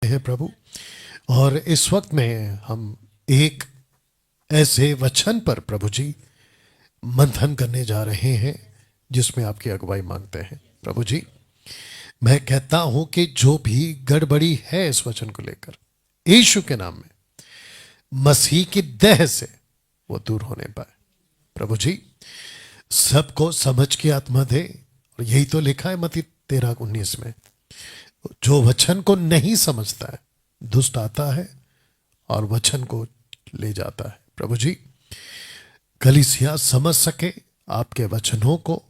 हैं प्रभु। और इस वक्त में हम एक ऐसे वचन पर प्रभु जी मंथन करने जा रहे हैं जिसमें आपकी अगुवाई मांगते हैं प्रभु जी। मैं कहता हूं कि जो भी गड़बड़ी है इस वचन को लेकर, यीशु के नाम में मसीह की देह से वो दूर होने पाए प्रभु जी। सबको समझ की आत्मा दे। और यही तो लिखा है मत्ती 13:19 में, जो वचन को नहीं समझता है दुष्ट आता है और वचन को ले जाता है प्रभु जी। कलीसिया समझ सके आपके वचनों को,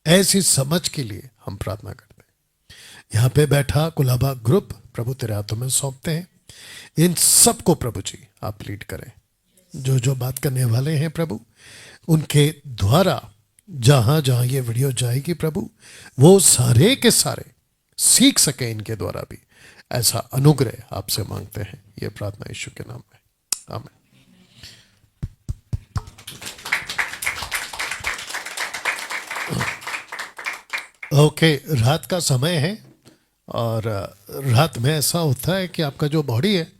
ऐसी समझ के लिए हम प्रार्थना करते हैं। यहाँ पे बैठा कुलाबा ग्रुप प्रभु तेरे हाथों में सौंपते हैं। इन सबको प्रभु जी आप लीड करें। जो जो बात करने वाले हैं प्रभु, उनके द्वारा जहां जहां ये वीडियो जाएगी प्रभु, वो सारे के सारे सीख सके इनके द्वारा भी। ऐसा अनुग्रह आपसे मांगते हैं, ये प्रार्थना यीशु के नाम में, आमीन। ओके, रात का समय है और रात में ऐसा होता है कि आपका जो बॉडी है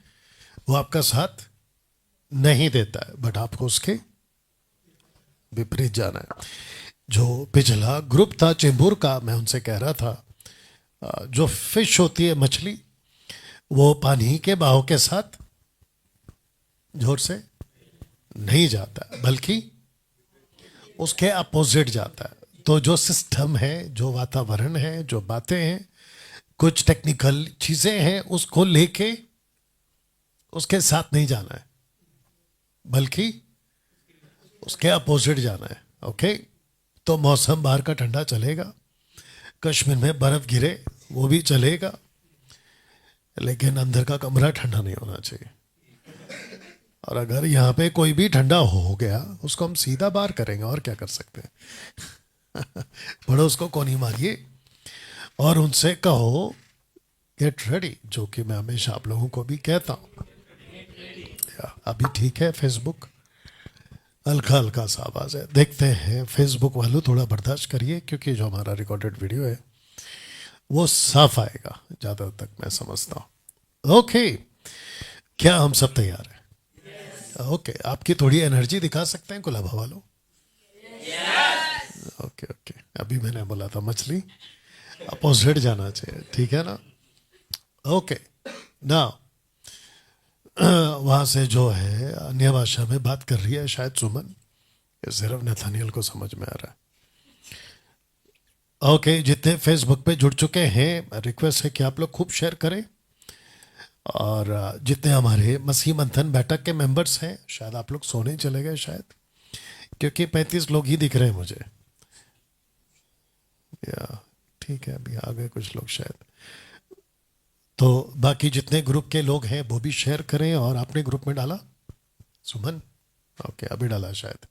वो आपका साथ नहीं देता है, बट आपको उसके विपरीत जाना है। जो पिछला ग्रुप था चेंबूर का, मैं उनसे कह रहा था, जो फिश होती है मछली, वो पानी के बहाव के साथ जोर से नहीं जाता बल्कि उसके अपोजिट जाता है। तो जो सिस्टम है, जो वातावरण है, जो बातें हैं, कुछ टेक्निकल चीजें हैं, उसको लेके उसके साथ नहीं जाना है बल्कि उसके अपोजिट जाना है। ओके, तो मौसम बाहर का ठंडा चलेगा, कश्मीर में बर्फ गिरे वो भी चलेगा, लेकिन अंदर का कमरा ठंडा नहीं होना चाहिए। और अगर यहाँ पे कोई भी ठंडा हो गया, उसको हम सीधा बाहर करेंगे, और क्या कर सकते हैं। पड़ोस को कोनी मारिए और उनसे कहो गेट रेडी, जो कि मैं हमेशा आप लोगों को भी कहता हूँ। अभी ठीक है, फेसबुक हल्का हल्का सा आवाज है, देखते हैं। फेसबुक वालों थोड़ा बर्दाश्त करिए, क्योंकि जो हमारा रिकॉर्डेड वीडियो है वो साफ आएगा ज़्यादा तक, मैं समझता हूँ। ओके, क्या हम सब तैयार हैं? ओके, आपकी थोड़ी एनर्जी दिखा सकते हैं कुलाबा वालों? ओके ओके, अभी मैंने बोला था मछली अपोजिट जाना चाहिए, ठीक है ना? ओके ना, वहाँ से जो है अन्य भाषा में बात कर रही है शायद सुमन, ये सिर्फ नथानियल को समझ में आ रहा है। ओके, जितने फेसबुक पे जुड़ चुके हैं, रिक्वेस्ट है कि आप लोग खूब शेयर करें। और जितने हमारे मसीह मंथन बैठक के मेंबर्स हैं, शायद आप लोग सोने चले गए शायद, क्योंकि 35 लोग ही दिख रहे हैं मुझे। या ठीक है, अभी आ गए कुछ लोग शायद। तो बाकी जितने ग्रुप के लोग हैं वो भी शेयर करें। और आपने ग्रुप में डाला सुमन? ओके, अभी डाला शायद।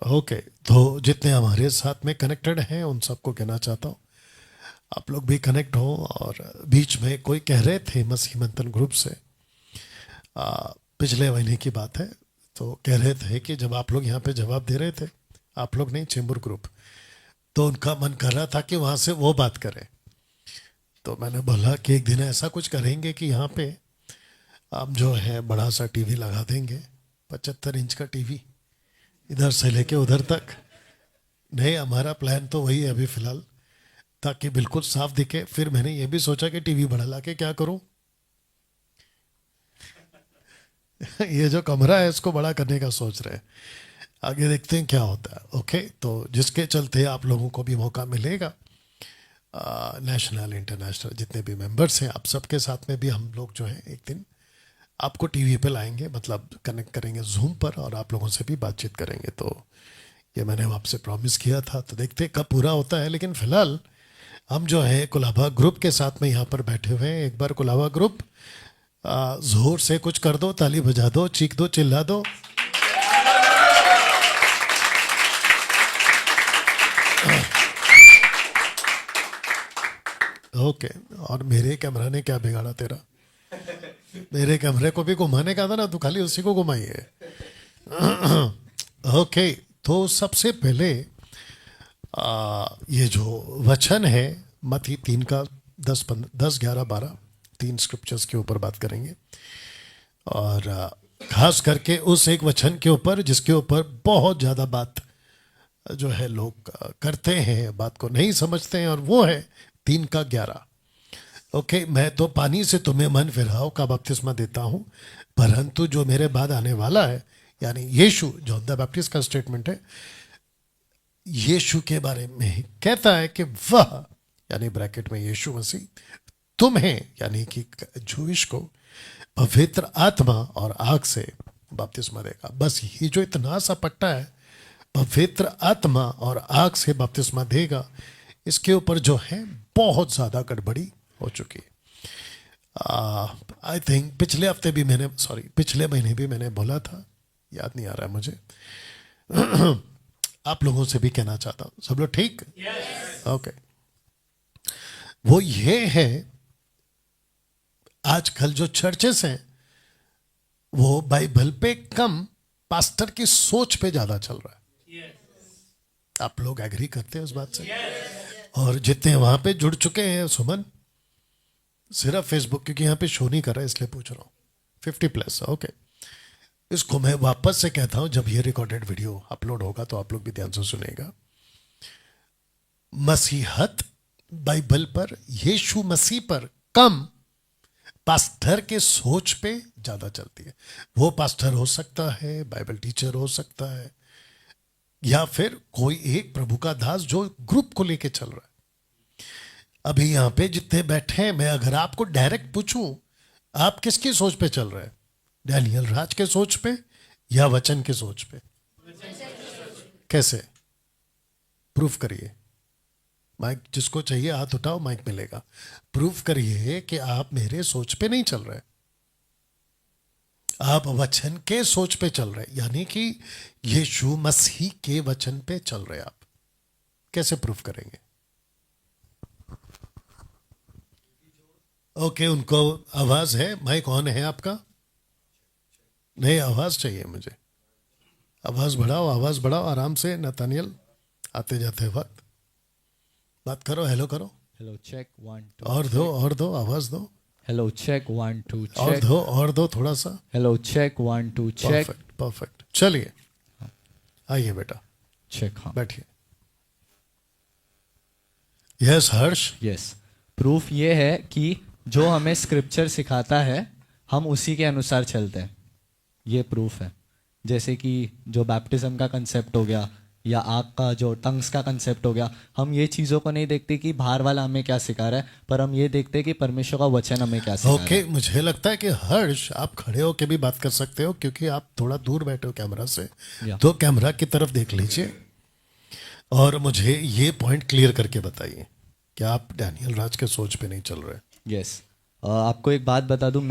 ओके, तो जितने हमारे साथ में कनेक्टेड हैं उन सबको कहना चाहता हूँ आप लोग भी कनेक्ट हो। और बीच में कोई कह रहे थे मसीह मंथन ग्रुप से, पिछले महीने की बात है, तो कह रहे थे कि जब आप लोग यहाँ पे जवाब दे रहे थे, आप लोग नहीं, चेंबूर ग्रुप, तो उनका मन कर रहा था कि वहाँ से वो बात करें। तो मैंने बोला कि एक दिन ऐसा कुछ करेंगे कि यहाँ पे हम जो है बड़ा सा टीवी लगा देंगे, 75 इंच का टीवी, इधर से लेके उधर तक। नहीं, हमारा प्लान तो वही है अभी फिलहाल, ताकि बिल्कुल साफ दिखे। फिर मैंने ये भी सोचा कि टीवी बड़ा ला के क्या करूं। ये जो कमरा है इसको बड़ा करने का सोच रहे हैं, आगे देखते हैं क्या होता है। ओके, तो जिसके चलते आप लोगों को भी मौका मिलेगा, नेशनल इंटरनेशनल जितने भी मेंबर्स हैं, आप सबके साथ में भी हम लोग जो है एक दिन आपको टीवी पे लाएंगे, मतलब कनेक्ट करेंगे जूम पर, और आप लोगों से भी बातचीत करेंगे। तो ये मैंने आपसे प्रॉमिस किया था, तो देखते कब पूरा होता है। लेकिन फिलहाल हम जो है कुलाबा ग्रुप के साथ में यहाँ पर बैठे हुए हैं। एक बार कुलाबा ग्रुप जोर से कुछ कर दो, ताली बजा दो, चीख दो, चिल्ला दो। ओके, और मेरे कैमरा ने क्या बिगाड़ा तेरा? मेरे कैमरे को भी घुमाने का था ना, तू खाली उसी को घुमाइए। ओके, तो सबसे पहले ये जो वचन है मत्ती 3 का 10, 11, 12, 3 स्क्रिप्चर्स के ऊपर बात करेंगे, और खास करके उस एक वचन के ऊपर जिसके ऊपर बहुत ज़्यादा बात जो है लोग करते हैं, बात को नहीं समझते हैं, और वो है 3:11। ओके, मैं तो पानी से तुम्हें मन फिराओ का बपतिस्मा देता हूँ, परंतु जो मेरे बाद आने वाला है, यानी यीशु, जॉन द बैप्टिस्ट का स्टेटमेंट है, यीशु के बारे में कहता है कि वह, यानी ब्रैकेट में यीशु मसीह, तुम्हें यानी कि जूइश को पवित्र आत्मा और आग से बपतिस्मा देगा। बस ये जो इतना सा पट्टा है, पवित्र आत्मा और आग से बपतिस्मा देगा, इसके ऊपर जो है बहुत ज़्यादा गड़बड़ी हो चुकी है। आई थिंक पिछले महीने भी मैंने बोला था, याद नहीं आ रहा है मुझे। आप लोगों से भी कहना चाहता हूँ, सब लोग ठीक? ओके। वो ये है, आजकल जो चर्चेस हैं वो बाइबल पे कम, पास्टर की सोच पे ज्यादा चल रहा है। आप लोग एग्री करते हैं उस बात से? और जितने वहां पे जुड़ चुके हैं, सुमन, सिर्फ फेसबुक, क्योंकि यहाँ पे शो नहीं कर रहा है इसलिए पूछ रहा हूँ, 50+। ओके, इसको मैं वापस से कहता हूं, जब ये रिकॉर्डेड वीडियो अपलोड होगा तो आप लोग भी ध्यान से सुनेगा। मसीहत बाइबल पर, यीशु मसीह पर कम, पास्टर के सोच पे ज्यादा चलती है। वो पास्टर हो सकता है, बाइबल टीचर हो सकता है, या फिर कोई एक प्रभु का दास जो ग्रुप को लेके चल रहा है। अभी यहां पे जितने बैठे हैं, मैं अगर आपको डायरेक्ट पूछूं, आप किसकी सोच पे चल रहे हैं? डैनियल राज के सोच पे या वचन के सोच पे? कैसे? प्रूफ करिए। माइक जिसको चाहिए हाथ उठाओ, माइक मिलेगा। प्रूफ करिए कि आप मेरे सोच पे नहीं चल रहे, आप वचन के सोच पे चल रहे, यानी कि यीशु मसीह के वचन पे चल रहे। आप कैसे प्रूफ करेंगे? ओके, उनको आवाज है, माइक ऑन है आपका? नहीं, आवाज चाहिए मुझे। आवाज बढ़ाओ आराम से। नतानियल, आते जाते वक्त बात करो, हेलो करो। Hello, check 1 2। और दो आवाज दो। Hello, check 1 2 check. और दो थोड़ा सा। Hello, check 1 2 check. परफेक्ट। चलिए, आइए बेटा, चेक। हाँ, बैठिए। यस हर्ष। यस। प्रूफ ये है कि जो हमें स्क्रिप्चर सिखाता है हम उसी के अनुसार चलते हैं, ये प्रूफ है। जैसे कि जो बैप्टिज्म का कंसेप्ट हो गया, या आग का जो टंग्स का कंसेप्ट हो गया, हम ये चीज़ों को नहीं देखते कि बाहर वाला हमें क्या सिखा रहा है, पर हम ये देखते हैं कि परमेश्वर का वचन हमें क्या सिखा रहा है। ओके, मुझे लगता है कि हर्ष, आप खड़े होकर भी बात कर सकते हो, क्योंकि आप थोड़ा दूर बैठे हो कैमरा से, तो कैमरा की तरफ देख लीजिए और मुझे ये पॉइंट क्लियर करके बताइए कि आप डैनियल राज के सोच पे नहीं चल रहे। यस। आपको एक बात बता दूं,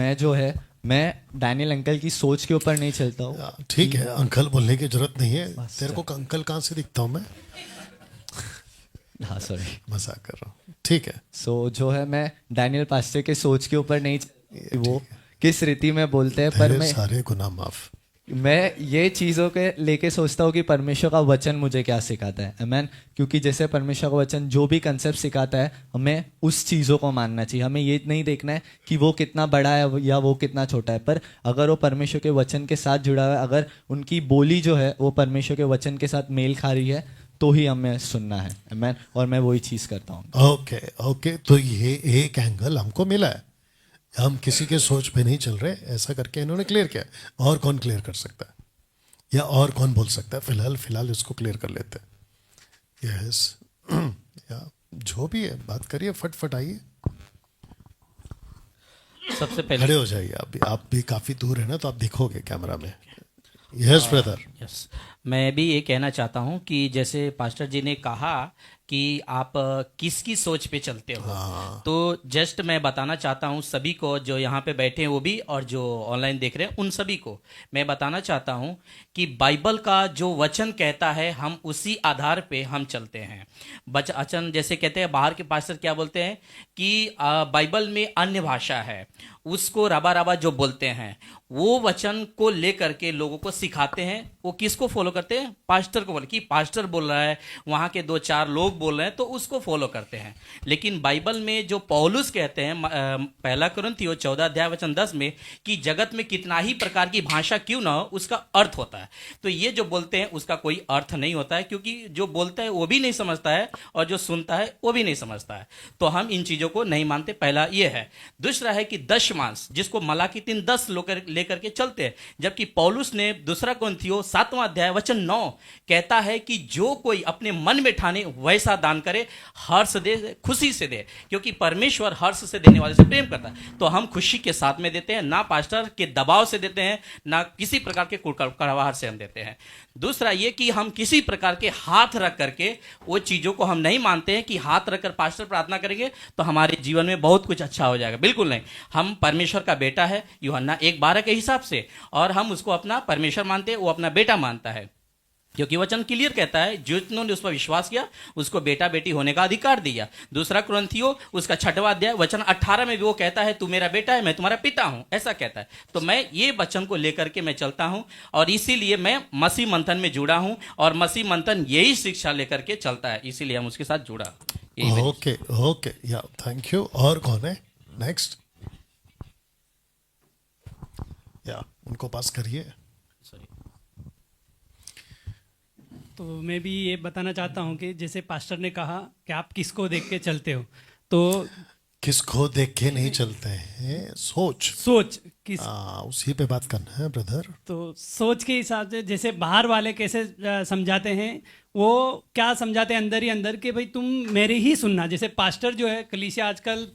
मैं डैनियल अंकल की सोच के ऊपर नहीं चलता हूँ। ठीक है, अंकल बोलने की जरूरत नहीं है। तेरे को अंकल कहाँ से दिखता हूँ मैं? हाँ, सॉरी, मजाक कर रहा हूँ। ठीक है। जो है, मैं डैनियल पास्टर के सोच के ऊपर नहीं, वो किस रीति में बोलते हैं, पर मैं सारे गुनाह माफ। मैं ये चीज़ों के लेके सोचता हूँ कि परमेश्वर का वचन मुझे क्या सिखाता है। आमीन। क्योंकि जैसे परमेश्वर का वचन जो भी कंसेप्ट सिखाता है, हमें उस चीज़ों को मानना चाहिए। हमें ये नहीं देखना है कि वो कितना बड़ा है या वो कितना छोटा है, पर अगर वो परमेश्वर के वचन के साथ जुड़ा हुआ है, अगर उनकी बोली जो है वो परमेश्वर के वचन के साथ मेल खा रही है, तो ही हमें सुनना है। आमीन। और मैं वही चीज़ करता हूँ। ओके, तो ये एक एंगल हमको मिला है, हम किसी के सोच पे नहीं चल रहे, ऐसा करके इन्होंने क्लियर किया। और कौन क्लियर कर सकता है, या और कौन बोल सकता है? फिलहाल इसको क्लियर कर लेते हैं। यस, या जो भी है बात करिए, फटफट आइए। सबसे पहले खड़े हो जाइए। आप भी काफी दूर है ना, तो आप दिखोगे कैमरा में। Yes brother. यस, मैं भी ये कहना चाहता हूँ कि जैसे पास्टर जी ने कहा कि आप किसकी सोच पे चलते हो, तो जस्ट मैं बताना चाहता हूँ सभी को, जो यहाँ पे बैठे हैं वो भी, और जो ऑनलाइन देख रहे हैं उन सभी को मैं बताना चाहता हूँ कि बाइबल का जो वचन कहता है हम उसी आधार पे हम चलते हैं। वचन जैसे कहते हैं, बाहर के पास्टर क्या बोलते हैं कि बाइबल में अन्य भाषा है, उसको रबा रबा जो बोलते हैं, वो वचन को लेकर के लोगों को सिखाते हैं वो किसको फॉलो करते हैं? पास्टर को बोले कि पास्टर बोल रहा है, वहाँ के 2-4 लोग बोल रहे हैं तो उसको फॉलो करते हैं। लेकिन बाइबल में जो पौलुस कहते हैं पहला कुरिन्थियों 14 अध्याय वचन 10 में कि जगत में कितना ही प्रकार की भाषा क्यों ना हो उसका अर्थ होता है। तो ये जो बोलते हैं उसका कोई अर्थ नहीं होता है, क्योंकि जो बोलता है वो भी नहीं समझता है और जो सुनता है वो भी नहीं समझता है। तो हम इन चीज़ों को नहीं मानते, पहला ये है। दूसरा है कि दशमांश, जिसको मलाकी 3:10 लेकर के चलते हैं, जबकि पौलुस ने दूसरा कुरिन्थियों 7वां अध्याय वचन 9 कहता है कि जो कोई अपने मन में ठाने वैसा दान करे, हर्ष दे, खुशी से दे, क्योंकि परमेश्वर हर्ष से देने वाले से प्रेम करता है। तो हम खुशी के साथ में देते हैं, ना पास्टर के दबाव से देते हैं, ना किसी प्रकार के कड़वाहट से हम देते हैं। दूसरा ये कि हम किसी प्रकार के हाथ रख करके वो चीज़ों को हम नहीं मानते हैं कि हाथ रखकर पास्टर प्रार्थना करेंगे तो हमारे जीवन में बहुत कुछ अच्छा हो जाएगा। बिल्कुल नहीं। हम परमेश्वर का बेटा है यूहन्ना 1:12 के हिसाब से, और हम उसको अपना परमेश्वर मानते हैं, वो अपना बेटा मानता है, क्योंकि वचन क्लियर कहता है जिन्होंने उस पर विश्वास किया उसको बेटा बेटी होने का अधिकार दिया। दूसरा कुरिन्थियों उसका 6वां अध्याय वचन 18 में भी वो कहता है तू मेरा बेटा है, मैं तुम्हारा पिता हूं, ऐसा कहता है। तो मैं ये वचन को लेकर के मैं चलता हूं, और इसीलिए मैं मसीह मंथन में जुड़ा हूं, और मसीह मंथन यही शिक्षा लेकर के चलता है, इसीलिए हम उसके साथ जुड़ा। ओके ओके, या थैंक यू। और कौन है नेक्स्ट? या उनको पास करिए। तो मैं भी ये बताना चाहता हूँ कि जैसे पास्टर ने कहा कि आप किसको देख के चलते हो, तो किसको देख के नहीं चलते हैं, सोच किस उसी पे बात करना है ब्रदर। तो सोच के हिसाब से जैसे बाहर वाले कैसे समझाते हैं, वो क्या समझाते हैं अंदर ही अंदर कि भाई तुम मेरी ही सुनना। जैसे पास्टर जो है कलीसिया आजकल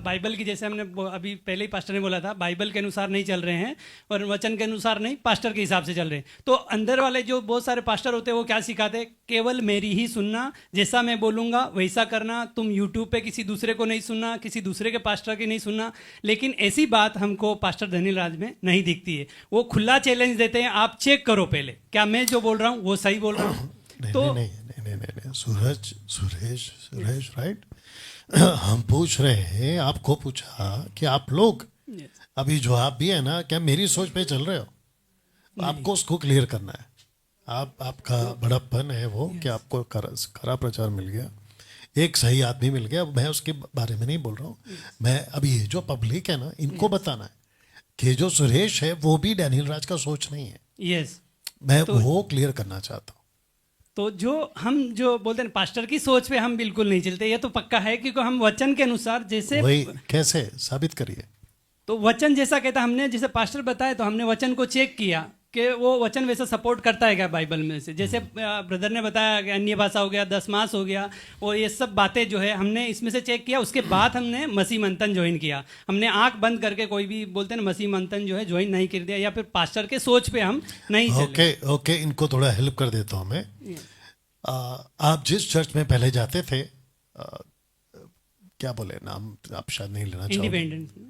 बाइबल की, जैसे हमने अभी पहले ही पास्टर ने बोला था, बाइबल के अनुसार नहीं चल रहे हैं और वचन के अनुसार नहीं, पास्टर के हिसाब से चल रहे हैं। तो अंदर वाले जो बहुत सारे पास्टर होते हैं वो क्या सिखाते हैं? केवल मेरी ही सुनना, जैसा मैं बोलूँगा वैसा करना, तुम यूट्यूब पे किसी दूसरे को नहीं सुनना, किसी दूसरे के पास्टर की नहीं सुनना। लेकिन ऐसी बात हमको पास्टर धनील राज में नहीं दिखती है। वो खुला चैलेंज देते हैं, आप चेक करो पहले क्या मैं जो बोल रहा हूँ वो सही बोल रहा हूँ। तो नहीं, सुरेश राइट। हम पूछ रहे हैं, आपको पूछा कि आप लोग अभी जो आप भी है ना, क्या मेरी सोच पे चल रहे हो? आपको उसको क्लियर करना है। आपका बड़प्पन है वो कि आपको खरा प्रचार मिल गया, एक सही आदमी मिल गया। मैं उसके बारे में नहीं बोल रहा हूँ, मैं अभी ये जो पब्लिक है ना, इनको बताना है कि जो सुरेश है वो भी डैनियल राज का सोच नहीं है। यस, मैं वो क्लियर करना चाहता हूँ। तो जो बोलते हैं पास्टर की सोच पे हम बिल्कुल नहीं चलते, ये तो पक्का है, क्योंकि हम वचन के अनुसार जैसे वही कैसे साबित करिए। तो वचन जैसा कहता, हमने जैसे पास्टर बताया तो हमने वचन को चेक किया कि वो वचन वैसा सपोर्ट करता है क्या बाइबल में से। जैसे ब्रदर ने बताया कि अन्य भाषा हो गया, 10 मास हो गया, और ये सब बातें जो है हमने इसमें से चेक किया। उसके बाद हमने मसीह मंथन ज्वाइन किया। हमने आंख बंद करके कोई भी बोलते हैं ना मसीह मंथन जो है ज्वाइन नहीं कर दिया, या फिर पास्टर के सोच पे हम नहीं चले। ओके, इनको थोड़ा हेल्प कर देता हूँ मैं। आप जिस चर्च में पहले जाते थे, क्या बोले नाम, आप शायद नहीं लेना चाहोगे। इंडिपेंडेंट।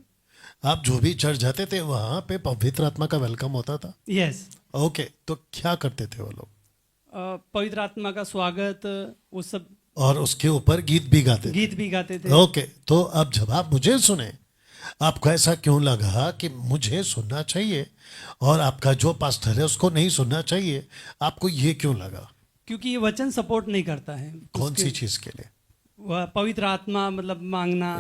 आप जो भी चर्च जाते थे वहां पे पवित्र आत्मा का वेलकम होता था। यस। ओके, तो क्या करते थे वो लोग? पवित्र आत्मा का स्वागत, वो सब, और उसके ऊपर गीत भी गाते थे। ओके, तो अब जब आप मुझे सुने, आपको ऐसा क्यों लगा कि मुझे सुनना चाहिए और आपका जो पास्टर है उसको नहीं सुनना चाहिए? आपको ये क्यों लगा? क्योंकि ये वचन सपोर्ट नहीं करता है। कौन सी चीज के लिए? वह पवित्र आत्मा मतलब मांगना,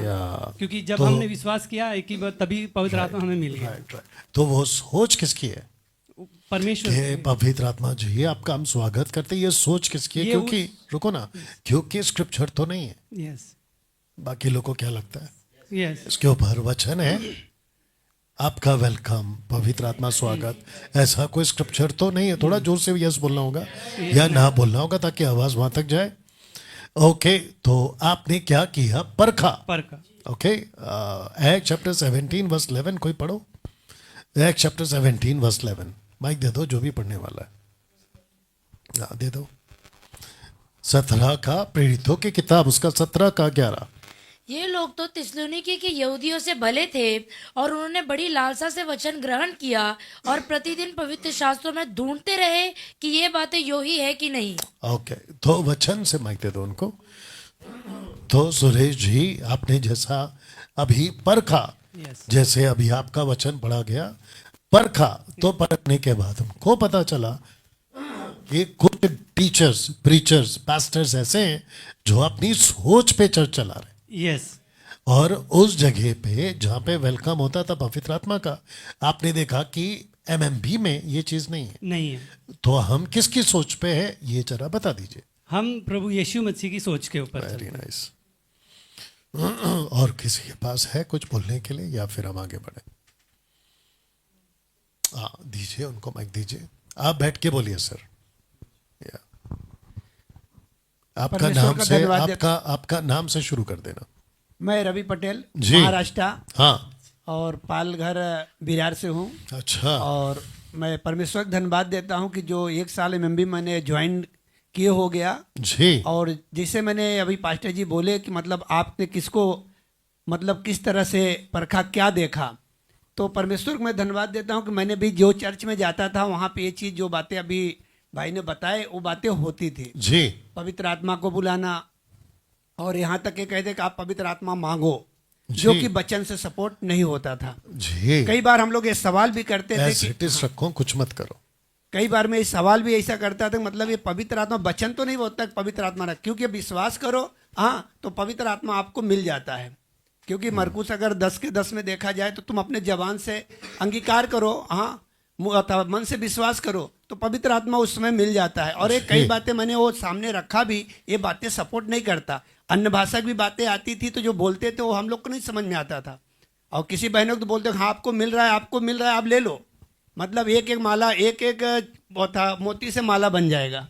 क्योंकि जब हमने विश्वास किया एक ही बार, तभी पवित्र आत्मा हमें मिल गया। तो वो सोच किसकी है? परमेश्वर के पवित्र आत्मा जी ये आपका हम स्वागत करते, ये सोच किसकी है? क्योंकि रुको ना, क्योंकि स्क्रिप्चर तो नहीं है। यस। बाकी लोगों को क्या लगता है? यस। इसके ऊपर वचन है, आपका वेलकम, पवित्र आत्मा स्वागत, ऐसा कोई स्क्रिप्चर तो नहीं है। थोड़ा जोर से यस बोलना होगा या ना बोलना होगा ताकि आवाज वहां तक जाए। ओके, तो आपने क्या किया? परखा। ओके, एक्ट चैप्टर 17 वर्स 11 कोई पढ़ो। Act chapter 17 verse 11। माइक दे दो जो भी पढ़ने वाला है, दे दो। 17 का, प्रेरितों की किताब उसका 17 का 11। ये लोग तो थिस्सलुनीके के यहूदियों से भले थे और उन्होंने बड़ी लालसा से वचन ग्रहण किया और प्रतिदिन पवित्र शास्त्रों में ढूंढते रहे कि ये बातें यो ही है कि नहीं। ओके, तो वचन से माइक दे दो उनको। तो सुरेश जी, आपने जैसा अभी परखा, जैसे अभी आपका वचन पढ़ा गया, परखा, तो परखने के बाद हमको पता चला कि कुछ टीचर्स, प्रीचर्स, पास्टर्स ऐसे हैं जो अपनी सोच पे चर्च चला रहे हैं। यस और उस जगह पे जहाँ पे वेलकम होता था पवित्र आत्मा का, आपने देखा कि एमएमबी में ये चीज नहीं है। नहीं है। तो हम किसकी सोच पे है ये जरा बता दीजिए। हम प्रभु यीशु मसीह की सोच के ऊपर चलते वेरी हैं। नाइस। और किसी के पास है कुछ बोलने के लिए या फिर हम आगे बढ़े? हाँ, दीजिए उनको माइक दीजिए। आप बैठ के बोलिए सर। या आपका परमेश्वर नाम का से, धन्यवाद आपका नाम से शुरू कर देना। मैं रवि पटेल, जी। महाराष्ट्र हाँ, और पालघर बिहार से हूँ। अच्छा। और मैं परमेश्वर को धन्यवाद देता हूँ कि जो 1 साल एमएमबी मैंने ज्वाइन किए हो गया। जी, और जिसे मैंने अभी पास्टर जी बोले कि मतलब आपने किसको, मतलब किस तरह से परखा, क्या देखा, तो परमेश्वर को मैं धन्यवाद देता हूँ कि मैंने भी जो चर्च में जाता था वहाँ पे ये चीज़, जो बातें अभी भाई ने बताए, वो बातें होती थी। जी, पवित्र आत्मा को बुलाना, और यहाँ तक ये कहते कि आप पवित्र आत्मा मांगो, जो जी। कि वचन से सपोर्ट नहीं होता था। जी। कई बार हम लोग ये सवाल भी करते थे एज इट इज रखो, कुछ मत करो। कई बार मैं ये सवाल भी ऐसा करता था, मतलब ये पवित्र आत्मा वचन तो नहीं होता कि पवित्र आत्मा रख, क्योंकि विश्वास करो हाँ तो पवित्र आत्मा आपको मिल जाता है। क्योंकि मरकुस अगर 10 के 10 में देखा जाए तो तुम अपने जबान से अंगीकार करो हाँ, अथवा मन से विश्वास करो तो पवित्र आत्मा उस समय मिल जाता है। और एक कई बातें मैंने वो सामने रखा भी, ये बातें सपोर्ट नहीं करता। अन्य भाषा की भी बातें आती थी तो जो बोलते थे वो हम लोग को नहीं समझ में आता था। और किसी बहनों को तो बोलते हाँ आपको मिल रहा है, आपको मिल रहा है, आप ले लो, मतलब एक एक माला, एक एक मोती से माला बन जाएगा।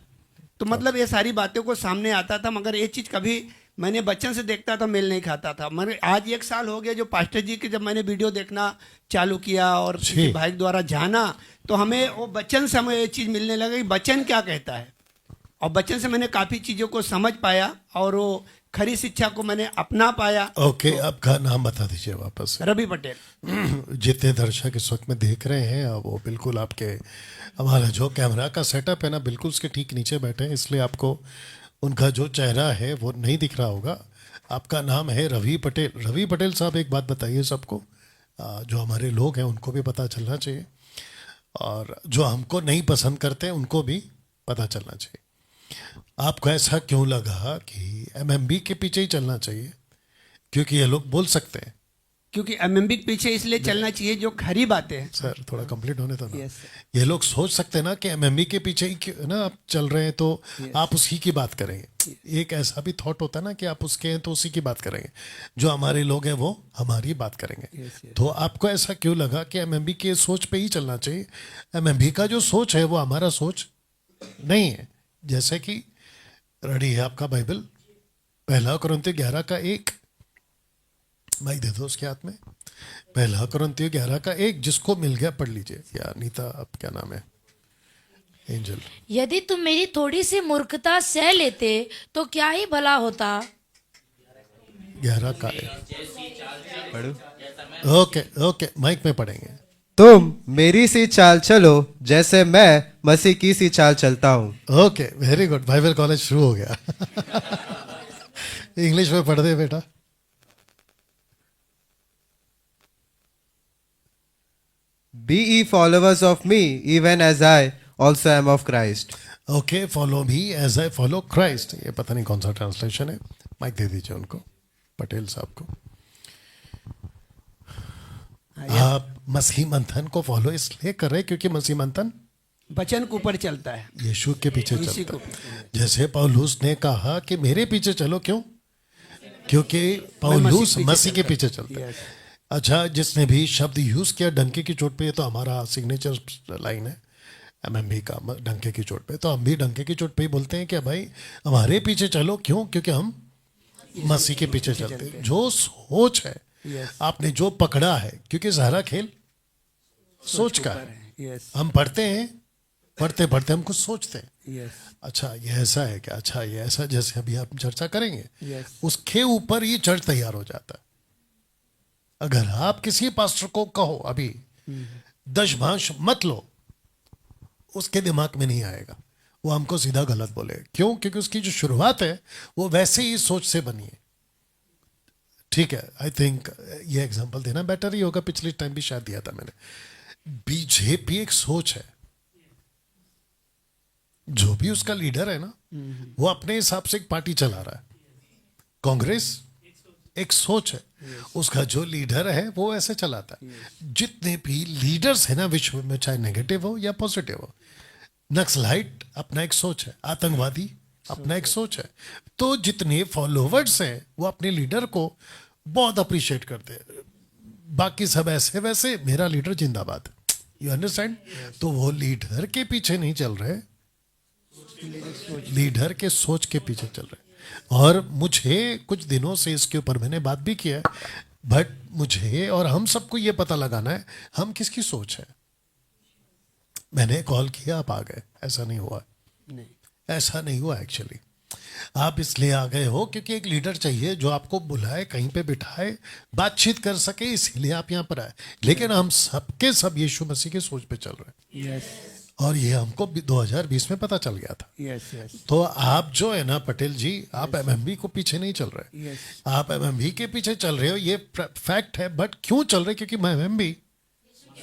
तो मतलब ये सारी बातों को सामने आता था, मगर ये चीज़ कभी मैंने बच्चन से देखता था, मेल नहीं खाता था। मैंने आज 1 साल हो गया जो पास्टर जी के, जब मैंने वीडियो देखना चालू किया और किसी भाई द्वारा जाना, तो हमें वो बच्चन से हमें ये चीज़ मिलने लगा कि बच्चन क्या कहता है। और बच्चन से मैंने काफ़ी चीज़ों को समझ पाया और वो खरी शिक्षा को मैंने अपना पाया। ओके, आपका नाम बता दीजिए वापस से। रवि पटेल। जितने दर्शक इस वक्त में देख रहे हैं वो बिल्कुल आपके, हमारा जो कैमरा का सेटअप है ना, बिल्कुल उसके ठीक नीचे बैठे हैं, इसलिए आपको उनका जो चेहरा है वो नहीं दिख रहा होगा। आपका नाम है रवि पटेल। रवि पटेल साहब, एक बात बताइए सबको, जो हमारे लोग हैं उनको भी पता चलना चाहिए, और जो हमको नहीं पसंद करते हैं उनको भी पता चलना चाहिए। आपको ऐसा क्यों लगा कि एमएमबी के पीछे ही चलना चाहिए? क्योंकि ये लोग बोल सकते हैं। क्योंकि एमएमबी के पीछे इसलिए चलना चाहिए जो खरी बातें हैं। सर थोड़ा कंप्लीट होने दो ना। Yes, ये लोग सोच सकते हैं ना कि एमएमबी के पीछे ही क्यों ना आप चल रहे हैं, तो आप उसी की बात करेंगे। एक ऐसा भी थॉट होता है ना कि आप उसके हैं तो उसी की बात करेंगे, जो हमारे लोग हैं वो हमारी बात करेंगे। तो आपको ऐसा क्यों लगा कि एमएमबी के सोच पे ही चलना चाहिए? एमएमबी का जो सोच है वो हमारा सोच नहीं है। जैसे कि रेडी है आपका बाइबल, 1 कुरिन्थियों 11 का 1, माइक दे दो उसके हाथ में। 1 कुरिन्थियों 11 का 1, जिसको मिल गया पढ़ लीजिए। या नीता, अब क्या नाम है, एंजल। यदि तुम मेरी थोड़ी सी मूर्खता सह लेते तो क्या ही भला होता। 11 का 1। ओके ओके, माइक में पढ़ेंगे। तुम मेरी सी चाल चलो जैसे मैं मसीह की सी चाल चलता हूँ। Okay, very good. Bible college शुरू हो गया। इंग्लिश में पढ़ दे बेटा। Be ye followers of me, even as I also am of Christ. Okay, follow me as I follow Christ. ये पता नहीं कौन सा ट्रांसलेशन है। माइक दे दीजिए उनको, पटेल साहब को। आप मसीह मंथन को फॉलो इसलिए कर रहे हैं क्योंकि मसीह मंथन वचन के ऊपर चलता है, यीशु के पीछे इसी चलता को है। जैसे पौलुस ने कहा कि मेरे पीछे चलो, क्यों? क्योंकि पौलुस मसीह के पीछे चलता है। अच्छा, जिसने भी शब्द यूज किया डंके की चोट पे, ये तो हमारा सिग्नेचर लाइन है एमएमबी का, डंके की चोट पे। तो हम भी डंके की चोट पे ही बोलते हैं कि भाई हमारे पीछे चलो, क्यों? क्योंकि हम मसीह के पीछे चलते हैं। जो सोच है आपने जो पकड़ा है, क्योंकि सारा खेल सोच का है। यस हम पढ़ते हैं, पढ़ते पढ़ते हम कुछ सोचते हैं। यस अच्छा ये ऐसा है क्या, अच्छा ये ऐसा, जैसे अभी आप चर्चा करेंगे, यस उसके ऊपर ये चर्च तैयार हो जाता है। अगर आप किसी पास्टर को कहो अभी दशभांश मत लो, उसके दिमाग में नहीं आएगा, वो हमको सीधा गलत बोले। क्यों? क्योंकि उसकी जो शुरुआत है वो वैसे ही सोच से बनी है। ठीक है, आई थिंक ये एग्जांपल देना बेटर ही होगा, पिछले टाइम भी शायद दिया था मैंने। बीजेपी एक सोच है, जो भी उसका लीडर है ना, वो अपने हिसाब से एक पार्टी चला रहा है। कांग्रेस एक सोच है, उसका जो लीडर है वो ऐसे चलाता है। जितने भी लीडर्स है ना विश्व में, चाहे नेगेटिव हो या पॉजिटिव हो, नक्सलाइट अपना एक सोच है, आतंकवादी अपना एक सोच है। तो जितने फॉलोवर्स हैं वो अपने लीडर को बहुत अप्रिशिएट करते हैं, बाकी सब ऐसे वैसे, मेरा लीडर जिंदाबाद। You understand? तो वो लीडर के पीछे नहीं चल रहे, लीडर के सोच के पीछे चल रहे। और मुझे कुछ दिनों से इसके ऊपर मैंने बात भी किया है, बट मुझे और हम सबको ये पता लगाना है हम किसकी सोच है। मैंने कॉल किया, आप आ गए, ऐसा नहीं हुआ। नहीं, ऐसा नहीं हुआ एक्चुअली। आप इसलिए आ गए हो क्योंकि एक लीडर चाहिए जो आपको बुलाए, कहीं पे बिठाए, बातचीत कर सके, इसीलिए आप यहाँ पर आए। लेकिन हम सबके सब यीशु मसीह की सोच पे चल रहे हैं, यस और ये हमको 2020 में पता चल गया था। यस यस तो आप जो है ना पटेल जी, आप एमएमबी को पीछे नहीं चल रहे, यस आप एमएमबी के पीछे चल रहे हो, ये फैक्ट है। बट क्यों चल रहे? क्योंकि एमएमबी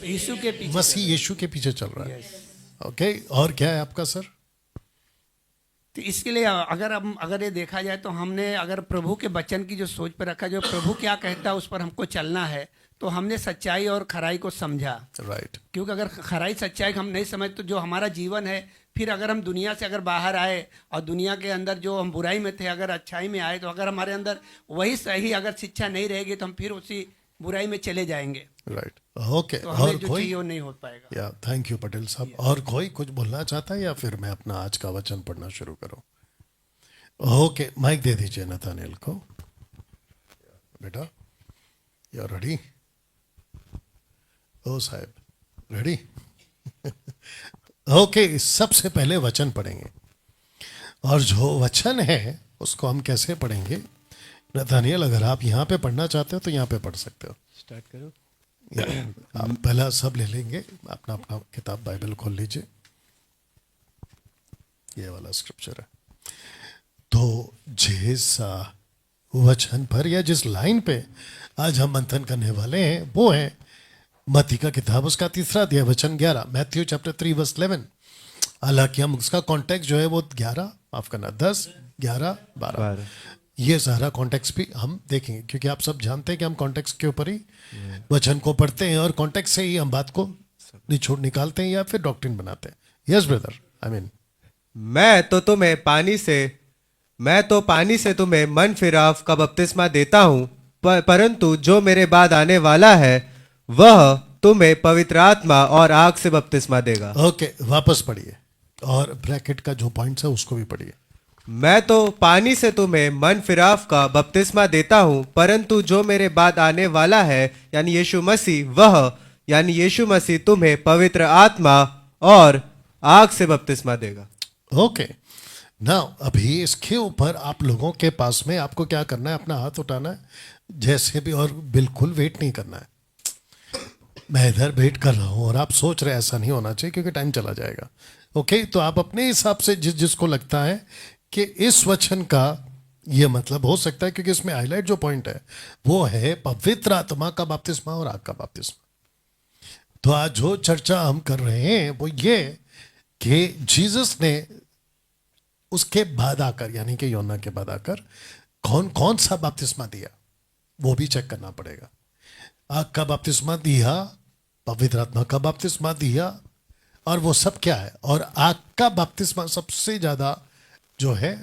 यीशु के पीछे मसीह यीशु के पीछे चल रहा है। ओके, और क्या है आपका सर? तो इसके लिए अगर ये देखा जाए तो हमने अगर प्रभु के वचन की जो सोच पर रखा, जो प्रभु क्या कहता है उस पर हमको चलना है, तो हमने सच्चाई और खराई को समझा। राइट। क्योंकि अगर खराई सच्चाई हम नहीं समझ तो जो हमारा जीवन है, फिर अगर हम दुनिया से अगर बाहर आए और दुनिया के अंदर जो हम बुराई में थे अगर अच्छाई में आए, तो अगर हमारे अंदर वही सही अगर शिक्षा नहीं रहेगी तो हम फिर उसी बुराई में चले जाएंगे। राइट। ओके, तो हमें और जो कोई? चाहिए वो नहीं हो पाएगा। या थैंक यू पटेल साहब। और कोई कुछ बोलना चाहता है या फिर मैं अपना आज का वचन पढ़ना शुरू करूं? ओके, माइक दे दीजिए नथानिएल को। बेटा, यू आर रेडी? ओ साहब, रेडी? ओके, सबसे पहले वचन पढ़ेंगे, और जो वचन है उसको हम कैसे पढ़ेंगे? नथानिएल, अगर आप यहाँ पे पढ़ना चाहते हो तो यहाँ पे पढ़ सकते हो। स्टार्ट करो। आप पहला सब ले लेंगे, अपना अपना किताब बाइबल खोल लीजिए, ये वाला स्क्रिप्चर है। तो जिस वचन पर या जिस लाइन पे आज हम मंथन करने वाले हैं वो है मत्ती का किताब, उसका 3 अध्याय वचन 11, मैथ्यू चैप्टर 3 वर्स 11। हालांकि हम उसका कॉन्टेक्स्ट जो है वो 11, माफ करना 10, 11, 12, ये सारा कॉन्टेक्स्ट भी हम देखेंगे, क्योंकि आप सब जानते हैं कि हम कॉन्टेक्स्ट के ऊपर ही वचन को पढ़ते हैं और कॉन्टेक्स्ट से ही हम बात को निचोड़ निकालते हैं या फिर डॉक्ट्रिन बनाते हैं। यस ब्रदर, आई मीन मैं तो पानी से तुम्हें मन फिराव का बपतिस्मा देता हूँ, परंतु जो मेरे बाद आने वाला है वह तुम्हें पवित्र आत्मा और आग से बपतिस्मा देगा। ओके, वापस पढ़िए और ब्रैकेट का जो पॉइंट्स है उसको भी पढ़िए। मैं तो पानी से तुम्हें मन फिराव का बपतिस्मा देता हूँ, परंतु जो मेरे बाद आने वाला है यानी यीशु मसीह तुम्हें पवित्र आत्मा और आग से बपतिस्मा देगा। ओके, नाउ अभी इसके ऊपर आप लोगों के पास में आपको क्या करना है? अपना हाथ उठाना है जैसे भी, और बिल्कुल वेट नहीं करना है। मैं इधर वेट कर रहा हूँ और आप सोच रहे ऐसा नहीं होना चाहिए क्योंकि टाइम चला जाएगा। ओके, तो आप अपने हिसाब से जिसको लगता है कि इस वचन का ये मतलब हो सकता है, क्योंकि इसमें हाईलाइट जो पॉइंट है वो है पवित्र आत्मा का बपतिस्मा और आग का बपतिस्मा। तो आज जो चर्चा हम कर रहे हैं वो ये कि जीसस ने उसके बाद आकर, यानी कि योना के बाद आकर कौन कौन सा बपतिस्मा दिया वो भी चेक करना पड़ेगा। आग का बपतिस्मा दिया, पवित्र आत्मा का बपतिस्मा दिया, और वो सब क्या है? और आग का बपतिस्मा सबसे ज़्यादा जो है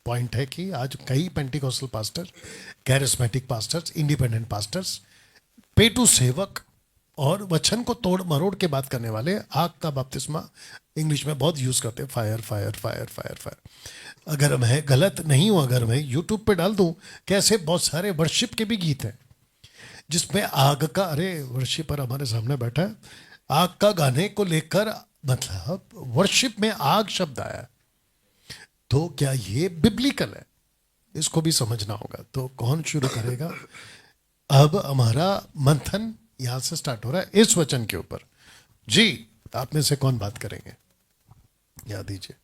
पॉइंट है कि आज कई Pentecostal pastor, charismatic pastors, independent pastors, पेटू सेवक और वचन को तोड़ मरोड़ के बात करने वाले आग का बपतिस्मा इंग्लिश में बहुत यूज करते हैं, fire fire fire fire fire. अगर मैं गलत नहीं हूं, अगर मैं यूट्यूब पे डाल दूं कैसे बहुत सारे वर्शिप के भी गीत हैं जिसमें आग का, अरे वर्शिपर हमारे सामने बैठा है, आग का गाने को लेकर मतलब वर्शिप में आग शब्द आया है, तो क्या ये बिब्लिकल है? इसको भी समझना होगा। तो कौन शुरू करेगा? अब हमारा मंथन यहां से स्टार्ट हो रहा है इस वचन के ऊपर। जी, आप में से कौन बात करेंगे? याद दीजिए,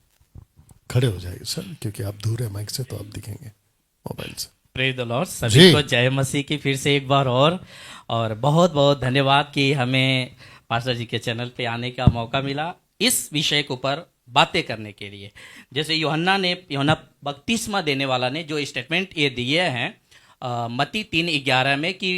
खड़े हो जाइए सर, क्योंकि आप दूर है माइक से तो आप दिखेंगे मोबाइल से। प्रेज द लॉर्ड, जी। सभी को जय मसीह की फिर से एक बार और बहुत बहुत धन्यवाद कि हमें पास्टर जी के चैनल पे आने का मौका मिला। इस विषय के ऊपर बातें करने के लिए। जैसे यूहन्ना बपतिस्मा देने वाला ने जो स्टेटमेंट ये दिए हैं मत्ती 3:11 में कि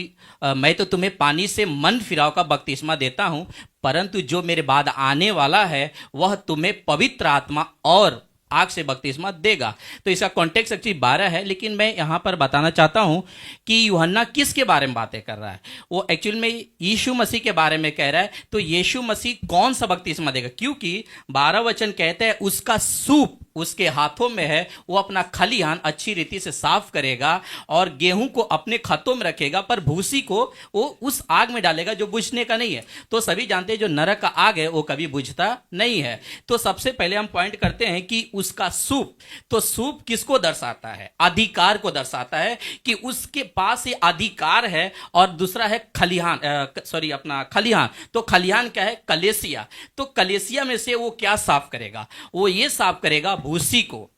मैं तो तुम्हें पानी से मन फिराव का बपतिस्मा देता हूं, परंतु जो मेरे बाद आने वाला है वह तुम्हें पवित्र आत्मा और आग से बपतिस्मा देगा। तो इसका कॉन्टेक्स्ट एक्चुअली 12 है, लेकिन मैं यहाँ पर बताना चाहता हूँ कि यूहन्ना किसके बारे में बातें कर रहा है। वो एक्चुअल में यीशु मसीह के बारे में कह रहा है। तो यीशु मसीह कौन सा बपतिस्मा देगा, क्योंकि 12 वचन कहते हैं उसका सूप उसके हाथों में है, वो अपना खलिहान अच्छी रीति से साफ करेगा और गेहूं को अपने खतों में रखेगा, पर भूसी को वो उस आग में डालेगा जो बुझने का नहीं है। तो सभी जानते हैं जो नरक का आग है वो कभी बुझता नहीं है। तो सबसे पहले हम पॉइंट करते हैं कि उसका सूप, तो सूप किसको दर्शाता है, अधिकार को दर्शाता है कि उसके पास ये अधिकार है। और दूसरा है खलिहान, अपना खलिहान। तो खलिहान क्या है, कलेसिया। तो कलेसिया में से वो क्या साफ करेगा, वो ये साफ करेगा भूसी को,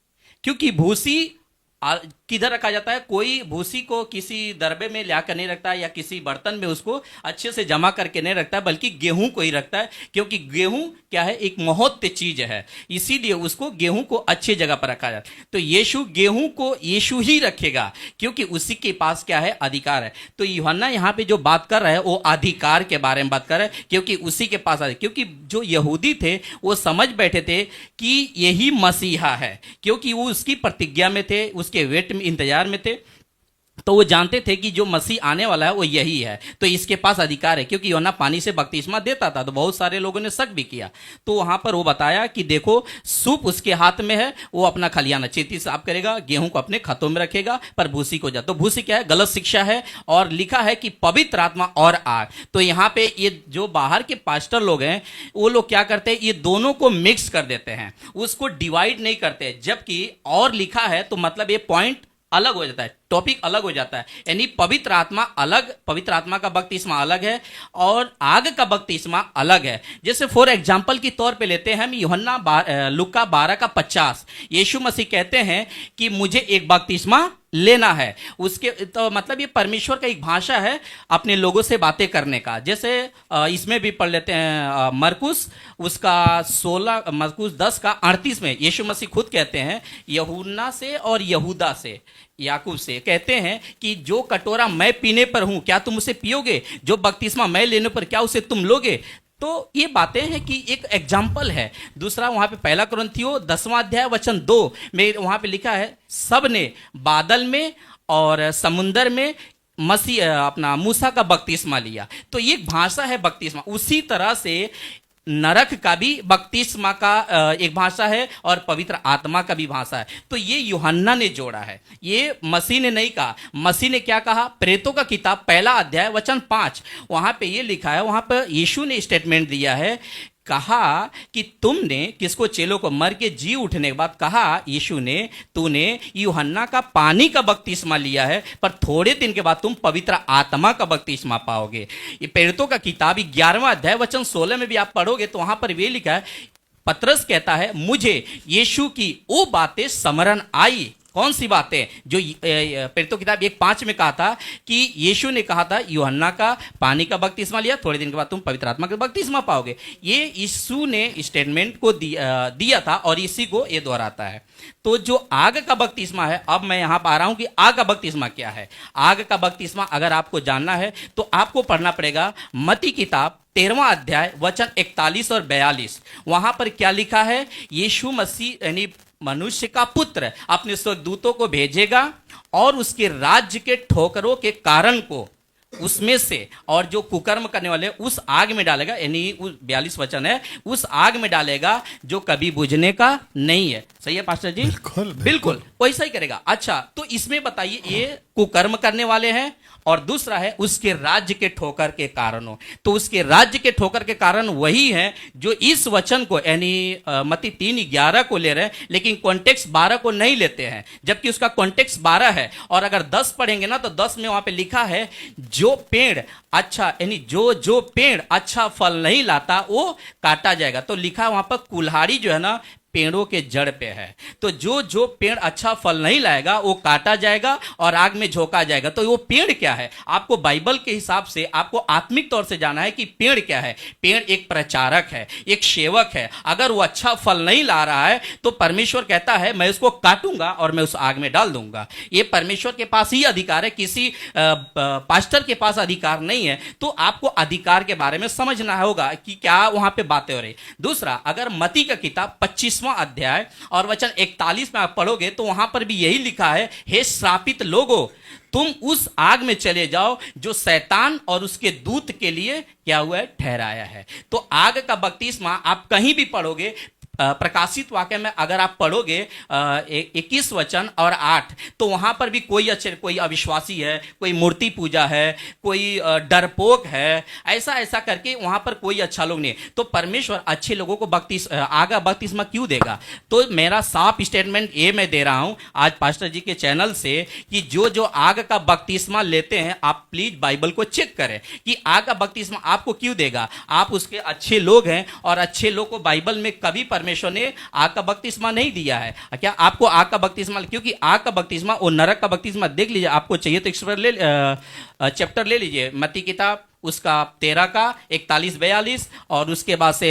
क्योंकि भूसी किधर रखा जाता है, कोई भूसी को किसी दरबे में लाकर नहीं रखता है या किसी बर्तन में उसको अच्छे से जमा करके नहीं रखता है, बल्कि गेहूं को ही रखता है, क्योंकि गेहूं क्या है, एक महत्व चीज है, इसीलिए उसको गेहूं को अच्छी जगह पर रखा जाता है। तो यीशु गेहूं को यीशु ही रखेगा, क्योंकि उसी के पास क्या है, अधिकार है। तो यूहन्ना यहाँ पे जो बात कर रहा है वो अधिकार के बारे में बात कर रहा है, क्योंकि उसी के पास क्योंकि जो यहूदी थे वो समझ बैठे थे कि यही मसीहा है, क्योंकि वो उसकी प्रतिज्ञा में थे, उसके वेट में इंतजार में थे। तो वो जानते थे कि जो मसीह आने वाला है वो यही है, तो इसके पास अधिकार है। क्योंकि यूहन्ना पानी से बपतिस्मा देता था, तो बहुत सारे लोगों ने शक भी किया। तो वहां पर वो बताया कि देखो सूप उसके हाथ में है, वो अपना खलिहान अच्छी तरह साफ करेगा, गेहूं को अपने खतों में रखेगा, पर भूसी को जा। तो भूसी क्या है, गलत शिक्षा है। और लिखा है कि पवित्र आत्मा और आग। तो यहाँ पे ये जो बाहर के पास्टर लोग हैं वो लोग क्या करते हैं, ये दोनों को मिक्स कर देते हैं, उसको डिवाइड नहीं करते। जबकि और लिखा है तो मतलब ये पॉइंट अलग हो जाता है, टॉपिक अलग हो जाता है। यानी पवित्र आत्मा अलग, पवित्र आत्मा का बपतिस्मा अलग है और आग का बपतिस्मा अलग है। जैसे फॉर एग्जांपल के तौर पे लेते हैं हम यूहन्ना लुका 12:50। यीशु मसीह कहते हैं कि मुझे एक बपतिस्मा लेना है। उसके तो मतलब ये परमेश्वर का एक भाषा है अपने लोगों से बातें करने का। जैसे इसमें भी पढ़ लेते हैं मरकुस उसका 16, मरकुस 10:38 में यीशु मसीह खुद कहते हैं यूहन्ना से और यहूदा से, याकूब से कहते हैं कि जो कटोरा मैं पीने पर हूं क्या तुम उसे पियोगे, जो बपतिस्मा मैं लेने पर क्या उसे तुम लोगे। तो ये बातें हैं कि एक एग्जाम्पल है। दूसरा वहां पे 1 कुरिन्थियों 10:2 में वहां पे लिखा है सब ने बादल में और समुंदर में मसीह अपना मूसा का बपतिस्मा लिया। तो ये एक भाषा है बपतिस्मा। उसी तरह से नरक का भी बपतिस्मा का एक भाषा है और पवित्र आत्मा का भी भाषा है। तो ये यूहन्ना ने जोड़ा है, ये मसीह ने नहीं कहा। मसीह ने क्या कहा, प्रेरितों का किताब 1 अध्याय वचन 5, वहां पे ये लिखा है, वहां पर यीशु ने स्टेटमेंट दिया है, कहा कि तुमने किसको, चेलों को मर के जी उठने के बाद कहा यीशु ने, तूने यूहन्ना का पानी का बपतिस्मा लिया है, पर थोड़े दिन के बाद तुम पवित्र आत्मा का बपतिस्मा पाओगे। ये प्रेरितों का किताब 11वां अध्याय वचन 16 में भी आप पढ़ोगे तो वहां पर वे लिखा है, पतरस कहता है मुझे यीशु की वो बातें स्मरण आई। कौन सी बातें, जो प्रेरितों की किताब 1:5 में कहा था कि यीशु ने कहा था यूहन्ना का पानी का बपतिस्मा लिया, थोड़े दिन के बाद तुम पवित्र आत्मा का बपतिस्मा पाओगे। ये यीशु ने स्टेटमेंट को दिया था और इसी को ये दोहराता है। तो जो आग का बपतिस्मा है, अब मैं यहां पर आ रहा हूं कि आग का बपतिस्मा क्या है। आग का बपतिस्मा अगर आपको जानना है तो आपको पढ़ना पड़ेगा मत्ती किताब 13वां अध्याय वचन 41 और 42। वहां पर क्या लिखा है, यीशु मसीह यानी मनुष्य का पुत्र अपने स्वर्गदूतों को भेजेगा और उसके राज्य के ठोकरों के कारण को उसमें से और जो कुकर्म करने वाले उस आग में डालेगा। यानी 42 वचन है, उस आग में डालेगा जो कभी बुझने का नहीं है। सही है पास्टर जी? बिल्कुल वैसा ही करेगा। अच्छा, तो इसमें बताइए ये कुकर्म करने वाले हैं और दूसरा है उसके राज्य के ठोकर के कारणों। तो उसके राज्य के ठोकर के कारण वही है जो इस वचन को यानी मत्ती 3:11 को ले रहे हैं, लेकिन कॉन्टेक्स्ट 12 को नहीं लेते हैं, जबकि उसका कॉन्टेक्स्ट 12 है। और अगर 10 पढ़ेंगे ना तो 10 में वहां पे लिखा है जो पेड़ अच्छा यानी जो पेड़ अच्छा फल नहीं लाता वो काटा जाएगा। तो लिखा वहां पर कुल्हाड़ी जो है ना पेड़ों के जड़ पे है। तो जो जो पेड़ अच्छा फल नहीं लाएगा वो काटा जाएगा और आग में झोंका जाएगा। तो वो पेड़ क्या है, आपको बाइबल के हिसाब से आपको आत्मिक तौर से जाना है कि पेड़ क्या है। पेड़ एक प्रचारक है, एक सेवक है। अगर वो अच्छा फल नहीं ला रहा है तो परमेश्वर कहता है मैं उसको काटूंगा और मैं उस आग में डाल दूंगा। ये परमेश्वर के पास ही अधिकार है, किसी पास्टर के पास अधिकार नहीं है। तो आपको अधिकार के बारे में समझना होगा कि क्या वहां पे बातें हो रही। दूसरा, अगर मत्ती का किताब 25वां अध्याय और वचन 41 में आप पढ़ोगे तो वहां पर भी यही लिखा है, हे श्रापित लोगों, तुम उस आग में चले जाओ जो शैतान और उसके दूत के लिए क्या हुआ है, ठहराया है। तो आग का बपतिस्मा आप कहीं भी पढ़ोगे, प्रकाशित वाक्य में अगर आप पढ़ोगे 21 वचन और 8, तो वहां पर भी कोई अविश्वासी है, कोई मूर्ति पूजा है, कोई डरपोक है, ऐसा ऐसा करके वहां पर कोई अच्छा लोग नहीं है। तो परमेश्वर अच्छे लोगों को आग बपतिस्मा क्यों देगा? तो मेरा साफ स्टेटमेंट ये मैं दे रहा हूं आज पास्टर जी के चैनल से कि जो जो आग का बपतिस्मा लेते हैं, आप प्लीज बाइबल को चेक करें कि आग का बपतिस्मा आपको क्यों देगा। आप उसके अच्छे लोग हैं और अच्छे लोग को बाइबल में कभी परमेश्वर ने आग का बपतिस्मा नहीं दिया है। क्या आपको आग का बपतिस्मा, क्योंकि आग का बपतिस्मा और नरक का बपतिस्मा देख लीजिए, आपको चाहिए तो चैप्टर ले लीजिए मत्ती किताब उसका 13 का 41-42 और उसके बाद से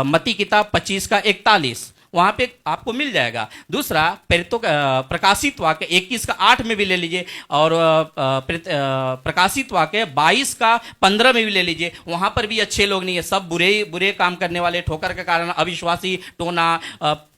मत्ती किताब 25 का 41, वहां पे आपको मिल जाएगा। दूसरा, प्रेरितों का प्रकाशित वाक्य 21 का 8 में भी ले लीजिए और प्रकाशित वाक्य 22 का 15 में भी ले लीजिए। वहां पर भी अच्छे लोग नहीं है, सब बुरे काम करने वाले, ठोकर के कारण अविश्वासी, टोना,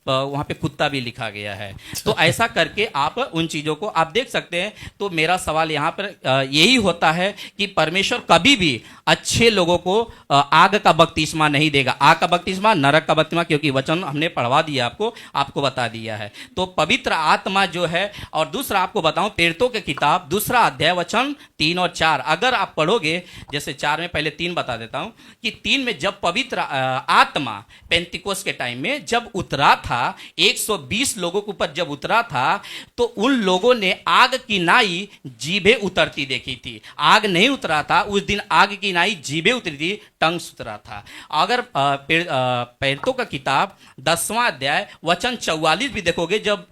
वहां पे कुत्ता भी लिखा गया है। तो ऐसा करके आप उन चीजों को आप देख सकते हैं। तो मेरा सवाल यहाँ पर यही होता है कि परमेश्वर कभी भी अच्छे लोगों को आग का बपतिस्मा नहीं देगा। आग का बपतिस्मा, नरक का बपतिस्मा, क्योंकि वचन हमने पढ़वा दिया, आपको बता दिया है। तो पवित्र आत्मा जो है, और दूसरा आपको बताऊं, प्रेरितों की किताब 2 अध्याय वचन 3 और 4 अगर आप पढ़ोगे, जैसे 4 में, पहले 3 बता देता हूं कि 3 में जब पवित्र आत्मा पेंतिकोस के टाइम में जब उतरा था, 120 लोगों के ऊपर जब उतरा था, तो उन लोगों ने आग की नाई जीभे उतरती देखी थी। आग नहीं उतरा था उस दिन, आग की नाई जीभे उतरी थी, टंग उतरा था। अगर प्रेरितों का किताब 10वां अध्याय वचन 44 भी देखोगे, जब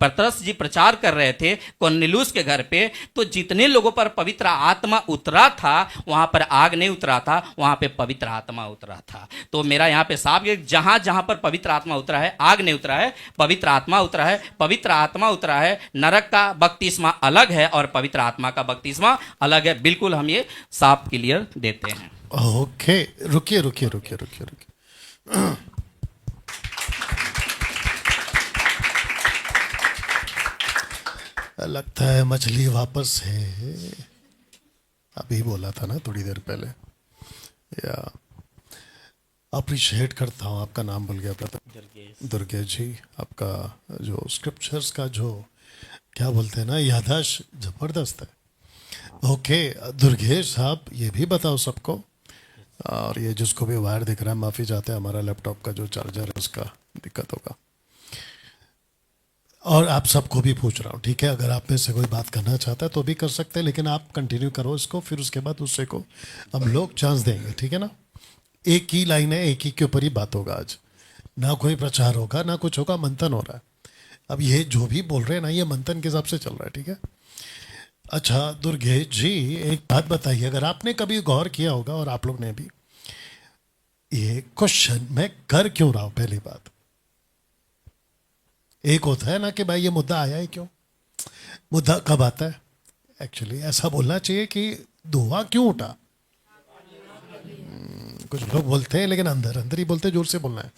पतरस जी प्रचार कर रहे थे कुरनेलियुस के घर पे, तो जितने लोगों पर पवित्र आत्मा उतरा था वहां पर आग नहीं उतरा था, वहां पे पवित्र आत्मा उतरा था। तो मेरा यहाँ पे साफ है, जहां जहां पर पवित्र आत्मा उतरा है, आग नहीं उतरा है, पवित्र आत्मा उतरा है। पवित्र आत्मा उतरा है, नरक का बपतिस्मा अलग है और पवित्र आत्मा का बपतिस्मा अलग है। बिल्कुल हम ये साफ क्लियर देते हैं। ओके, रुकिए। लगता है मछली वापस है। अभी बोला था ना थोड़ी देर पहले। या अप्रिशिएट करता हूँ, आपका नाम भूल गया प्रथम, दुर्गेश जी। आपका जो स्क्रिप्चर्स का जो क्या बोलते हैं ना, याददाश्त जबरदस्त है। ओके दुर्गेश साहब, ये भी बताओ सबको, और ये जिसको भी वायर दिख रहा है, माफ़ी चाहते हैं, हमारा लैपटॉप का जो चार्जर है उसका दिक्कत होगा। और आप सबको भी पूछ रहा हूँ, ठीक है, अगर आप में से कोई बात करना चाहता है तो भी कर सकते हैं, लेकिन आप कंटिन्यू करो इसको, फिर उसके बाद दूसरे को हम लोग चांस देंगे, ठीक है ना। एक ही लाइन है, एक ही के ऊपर ही बात होगा आज, ना कोई प्रचार होगा ना कुछ होगा, मंथन हो रहा है। अब ये जो भी बोल रहे हैं ना, ये मंथन के हिसाब से चल रहा है, ठीक है। अच्छा दुर्गेश जी, एक बात बताइए, अगर आपने कभी गौर किया होगा और आप लोग ने भी, ये क्वेश्चन मैं कर क्यों रहा हूं, पहली बात। एक होता है ना कि भाई ये मुद्दा आया ही क्यों, मुद्दा कब आता है। एक्चुअली ऐसा बोलना चाहिए कि धुआं क्यों उठा। कुछ लोग बोलते हैं लेकिन अंदर अंदर ही बोलते, जोर से बोलना है।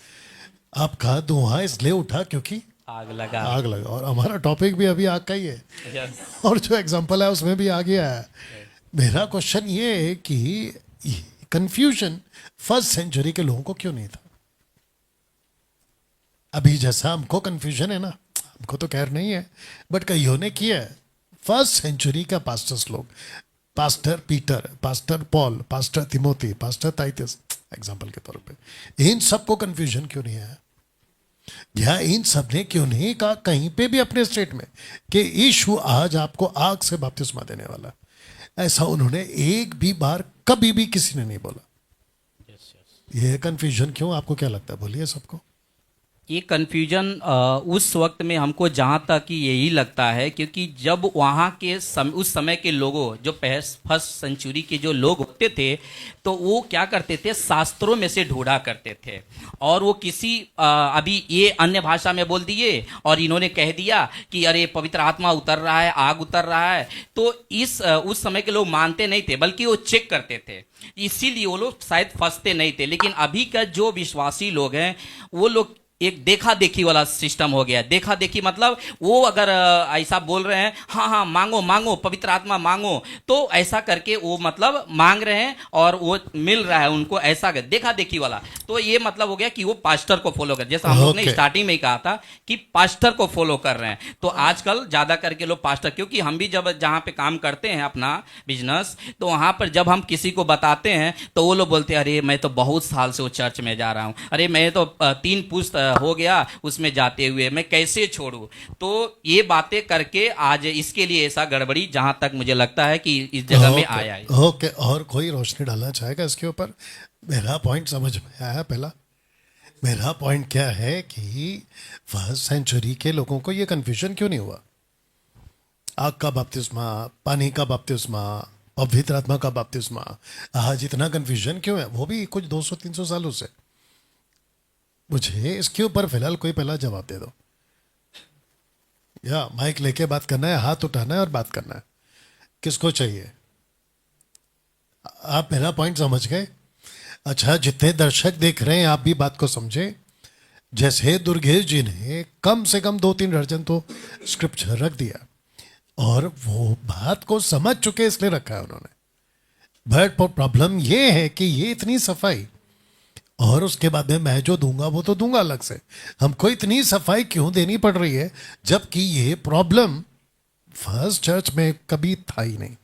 आपका धुआं इसलिए उठा क्योंकि आग लगा। और हमारा टॉपिक भी अभी आग का ही है। और जो एग्जांपल है उसमें भी आग ही आया है। मेरा क्वेश्चन ये है कि कंफ्यूजन फर्स्ट सेंचुरी के लोगों को क्यों नहीं था। अभी जैसा हमको कंफ्यूजन है ना, हमको तो खैर नहीं है, बट कईयों ने किया है। फर्स्ट सेंचुरी का पास्टर्स लोग, pastor Peter, pastor Paul, pastor Timothy, pastor Titus, example के तौर पे, इन सबको कंफ्यूजन क्यों नहीं आया, या इन सब ने क्यों नहीं कहा कहीं पे भी अपने स्टेट में कि यीशु आज आपको आग से बपतिस्मा देने वाला। ऐसा उन्होंने एक भी बार कभी भी किसी ने नहीं बोला। ये कंफ्यूजन क्यों, आपको क्या लगता है, बोलिए सबको। ये कन्फ्यूजन उस वक्त में हमको जहाँ तक कि यही लगता है, क्योंकि जब वहाँ के उस समय के लोगों जो फर्स्ट सेंचुरी के जो लोग होते थे, तो वो क्या करते थे, शास्त्रों में से ढूंढा करते थे, और वो किसी अभी ये अन्य भाषा में बोल दिए और इन्होंने कह दिया कि अरे पवित्र आत्मा उतर रहा है, आग उतर रहा है, तो उस समय के लोग मानते नहीं थे, बल्कि वो चेक करते थे, इसीलिए वो लोग शायद फंसते नहीं थे। लेकिन अभी का जो विश्वासी लोग हैं, वो लोग एक देखा देखी वाला सिस्टम हो गया। देखा देखी मतलब वो अगर ऐसा बोल रहे हैं, हाँ हाँ मांगो मांगो पवित्र आत्मा मांगो, तो ऐसा करके वो मतलब मांग रहे हैं और वो मिल रहा है उनको, ऐसा देखा देखी वाला। तो ये मतलब हो गया कि वो पास्टर को फॉलो कर, जैसा हम लोग ने Okay. स्टार्टिंग में ही कहा था कि पास्टर को फॉलो कर रहे हैं। तो आजकल ज्यादा करके लोग पास्टर, क्योंकि हम भी जब जहाँ पे काम करते हैं अपना बिजनेस, तो वहां पर जब हम किसी को बताते हैं तो वो लोग बोलते हैं अरे मैं तो बहुत साल से वो चर्च में जा रहा हूँ, अरे मैं तो 3 पुस्त हो गया उसमें जाते हुए, मैं कैसे छोड़ूं। तो ये बातें करके आज इसके लिए ऐसा गड़बड़ी जहां तक मुझे लगता है कि इस जगह में आया है। ओके, और कोई रोशनी डालना चाहेगा इसके ऊपर? मेरा पॉइंट समझ में आया पहला। मेरा पॉइंट क्या है कि फर्स्ट सेंचुरी के लोगों को ये कंफ्यूजन क्यों नहीं हुआ? आग का बपतिस्मा, पानी का बपतिस्मा, पवित्र आत्मा का बपतिस्मा, आज इतना कंफ्यूजन क्यों है? वो भी कुछ 200-300 सालों से। मुझे इसके ऊपर फिलहाल कोई पहला जवाब दे दो। या माइक लेके बात करना है, हाथ उठाना है और बात करना है। किसको चाहिए? आप मेरा पॉइंट समझ गए? अच्छा, जितने दर्शक देख रहे हैं आप भी बात को समझे। जैसे दुर्गेश जी ने कम से कम 2-3 दर्जन तो स्क्रिप्चर रख दिया और वो बात को समझ चुके इसलिए रखा है उन्होंने। बट प्रॉब्लम ये है कि ये इतनी सफाई, और उसके बाद में मैं जो दूंगा वो तो दूंगा अलग से। हमको इतनी सफाई क्यों देनी पड़ रही है जबकि ये प्रॉब्लम फर्स्ट चर्च में कभी था ही नहीं?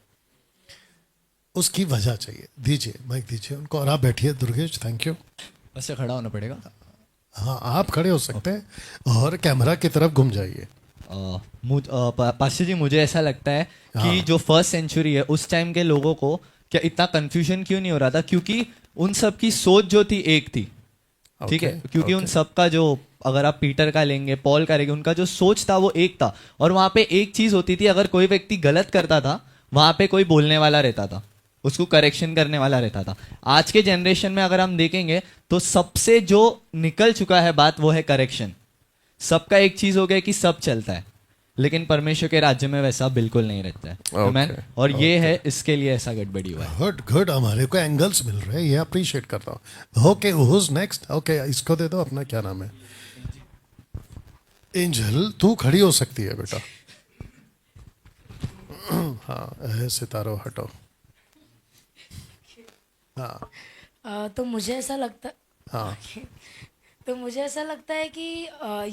उसकी वजह चाहिए। दीजिए माइक, दीजिए उनको और आप बैठिए। Durgesh, thank you. वैसे खड़ा होना पड़ेगा। हाँ, आप खड़े हो सकते हैं और कैमरा की तरफ घूम जाइए। पास्टर जी, मुझे ऐसा लगता है कि जो फर्स्ट सेंचुरी है उस टाइम के लोगों को क्या इतना कंफ्यूजन क्यों नहीं हो रहा था? क्योंकि उन सब की सोच जो थी एक थी, ठीक है? क्योंकि उन सब का जो, अगर आप पीटर का लेंगे, पॉल का लेंगे, उनका जो सोच था वो एक था। और वहां पे एक चीज होती थी, अगर कोई व्यक्ति गलत करता था वहां पे कोई बोलने वाला रहता था, उसको करेक्शन करने वाला रहता था। आज के जनरेशन में अगर हम देखेंगे तो सबसे जो निकल चुका है बात वो है करेक्शन। सबका एक चीज हो गया कि सब चलता है, लेकिन परमेश्वर के राज्य में वैसा बिल्कुल नहीं रहता है। आमेन। और ये है, इसके लिए ऐसा गड़बड़ी हुआ है। गुड गुड, हमारे को एंगल्स मिल रहे हैं, ये अप्रिशिएट करता हूँ। Okay, whose next? ओके, इसको दे दो। अपना क्या नाम है? एंजल, तू खड़ी हो सकती है बेटा। हाँ, सितारो हटो। हाँ तो मुझे ऐसा लगता हाँ तो मुझे ऐसा लगता है कि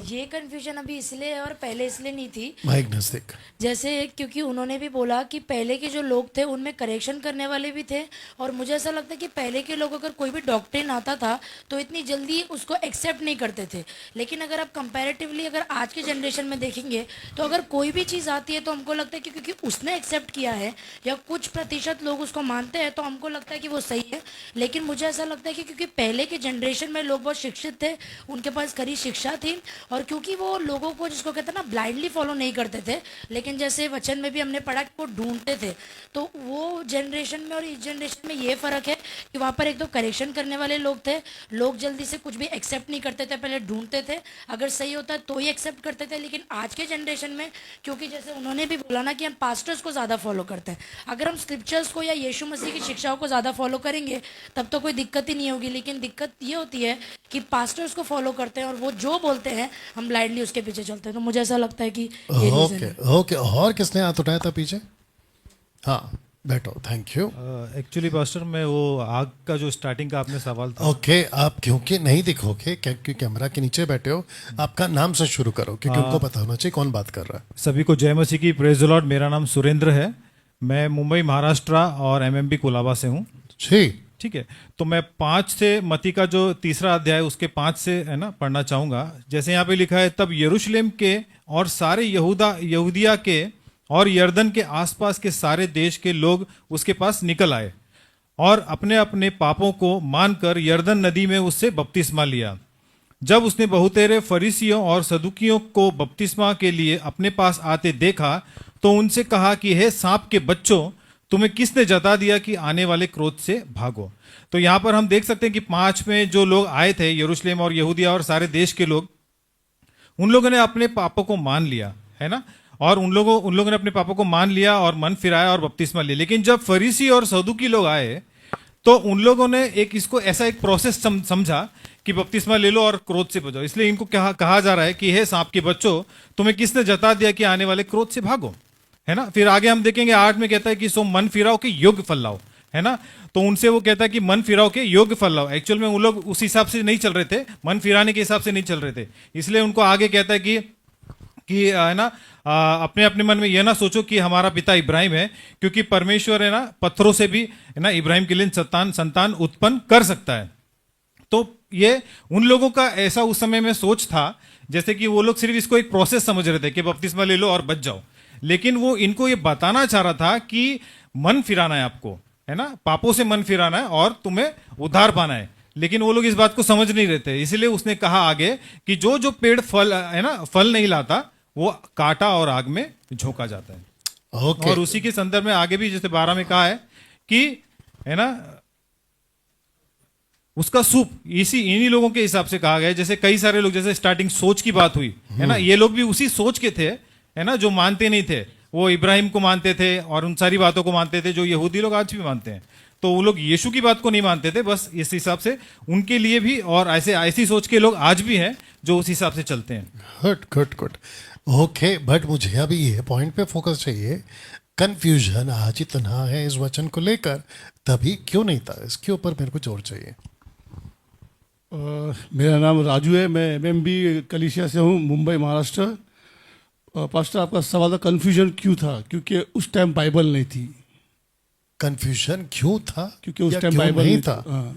ये कन्फ्यूजन अभी इसलिए है और पहले इसलिए नहीं थी। माइक नजदीक। जैसे क्योंकि उन्होंने भी बोला कि पहले के जो लोग थे उनमें करेक्शन करने वाले भी थे, और मुझे ऐसा लगता है कि पहले के लोग अगर कोई भी डॉक्ट्रिन आता था तो इतनी जल्दी उसको एक्सेप्ट नहीं करते थे। लेकिन अगर आप कंपैरेटिवली अगर आज के जनरेशन में देखेंगे तो अगर कोई भी चीज़ आती है तो हमको लगता है कि क्योंकि उसने एक्सेप्ट किया है या कुछ प्रतिशत लोग उसको मानते हैं तो हमको लगता है कि वो सही है। लेकिन मुझे ऐसा लगता है कि क्योंकि पहले के जनरेशन में लोग बहुत शिक्षित थे, उनके पास खरी शिक्षा थी, और क्योंकि वो लोगों को जिसको कहते हैं ना ब्लाइंडली फॉलो नहीं करते थे, लेकिन जैसे वचन में भी हमने पढ़ा कि वो ढूंढते थे। तो वो जनरेशन में और इस जनरेशन में ये फ़र्क है कि वहाँ पर एक दो करेक्शन करने वाले लोग थे। लोग जल्दी से कुछ भी एक्सेप्ट नहीं करते थे, पहले ढूंढते थे, अगर सही होता है तो ही एक्सेप्ट करते थे। लेकिन आज के जनरेशन में क्योंकि जैसे उन्होंने भी बोला ना कि हम पास्टर्स को ज़्यादा फॉलो करते हैं, अगर हम स्क्रिप्चर्स को या यीशु मसीह की शिक्षाओं को ज़्यादा फॉलो करेंगे तब तो कोई दिक्कत ही नहीं होगी। लेकिन दिक्कत ये होती है कि पास्टर्स को फॉलो करते हैं और वो जो बोलते हैं हम ब्लाइंडली उसके पीछे चलते हैं। तो मुझे ऐसा लगता है कि ये reason है। ओके ओके, और किसने हाथ उठाया था पीछे? हाँ बैठो, थैंक यू। एक्चुअली पास्टर, मैं वो आग का जो स्टार्टिंग का आपने सवाल था, ओके, आप क्योंकि नहीं दिखोगे क्योंकि कैमरा के नीचे बैठे हो, आपका नाम से शुरू करो क्योंकि उनको पता होना चाहिए कौन बात कर रहा है। सभी को जय मसीह की, प्रेज द लॉर्ड। मेरा नाम सुरेंद्र है, मैं मुंबई महाराष्ट्र और एमएमबी कोलाबा से हूँ। जी, ठीक है, तो मैं 5 से मती का जो 3रा अध्याय उसके 5 से है ना पढ़ना चाहूंगा। जैसे यहाँ पे लिखा है, तब यरूशलेम के और सारे यहूदिया के और यर्दन के आसपास के सारे देश के लोग उसके पास निकल आए और अपने अपने पापों को मानकर यर्दन नदी में उससे बपतिस्मा लिया। जब उसने बहुतेरे फरीसियों और सदुकियों को बपतिस्मा के लिए अपने पास आते देखा तो उनसे कहा कि हे सांप के बच्चों, तुम्हें किसने जता दिया कि आने वाले क्रोध से भागो। तो यहाँ पर हम देख सकते हैं कि 5 में जो लोग आए थे, यरूशलेम और यहूदिया और सारे देश के लोग, उन लोगों ने अपने पापों को मान लिया, है ना, और उन लोगों ने अपने पापों को मान लिया और मन फिराया और बपतिस्मा लिया। लेकिन जब फरीसी और सदुकी लोग आए तो उन लोगों ने इसको ऐसा एक प्रोसेस समझा कि बपतिस्मा ले लो और क्रोध से बचो। इसलिए इनको कहा जा रहा है कि हे सांप के बच्चों, तुम्हें किसने जता दिया कि आने वाले क्रोध से भागो, है ना। फिर आगे हम देखेंगे 8 में कहता है कि सो मन फिराओ के योग्य फल लाओ, है ना। तो उनसे वो कहता है कि मन फिराओ के योग्य फल लाओ। एक्चुअल में वो लोग उस हिसाब से नहीं चल रहे थे, मन फिराने के हिसाब से नहीं चल रहे थे। इसलिए उनको आगे कहता है कि है ना, अपने अपने मन में यह ना सोचो कि हमारा पिता इब्राहिम है, क्योंकि परमेश्वर है ना पत्थरों से भी, है ना, इब्राहिम के लिए संतान उत्पन्न कर सकता है। तो ये उन लोगों का ऐसा उस समय में सोच था, जैसे कि वो लोग सिर्फ इसको एक प्रोसेस समझ रहे थे कि बपतिस्मा ले लो और बच जाओ। लेकिन वो इनको ये बताना चाह रहा था कि मन फिराना है आपको, है ना, पापों से मन फिराना है और तुम्हें उद्धार पाना है। लेकिन वो लोग इस बात को समझ नहीं रहे थे। इसलिए उसने कहा आगे कि जो जो पेड़ फल, है ना, फल नहीं लाता वो काटा और आग में झोंका जाता है। ओके, और उसी के संदर्भ में आगे भी जैसे 12 में कहा है कि, है ना, उसका सूप इन्हीं लोगों के हिसाब से कहा गया है। जैसे कई सारे लोग, जैसे स्टार्टिंग सोच की बात हुई, है ना, ये लोग भी उसी सोच के थे, है ना, जो मानते नहीं थे। वो इब्राहिम को मानते थे और उन सारी बातों को मानते थे जो यहूदी लोग आज भी मानते हैं। तो वो लोग यीशु की बात को नहीं मानते थे, बस इस हिसाब से उनके लिए भी, और ऐसी सोच के लोग आज भी हैं जो उस हिसाब से चलते हैं। Good good good, okay. But मुझे अभी ये पॉइंट पे फोकस चाहिए। कंफ्यूजन आज इतना है इस वचन को लेकर, तभी क्यों नहीं था, इसके ऊपर मेरे को जोर चाहिए। मेरा नाम राजू है, मैं एमएमबी कलीसिया से हूँ, मुंबई महाराष्ट्र। पास्टर, आपका सवाल था कन्फ्यूजन क्यों था? क्योंकि उस टाइम बाइबल नहीं थी। कंफ्यूजन क्यों था? क्योंकि उस या टाइम क्यों बाइबल नहीं था? हाँ,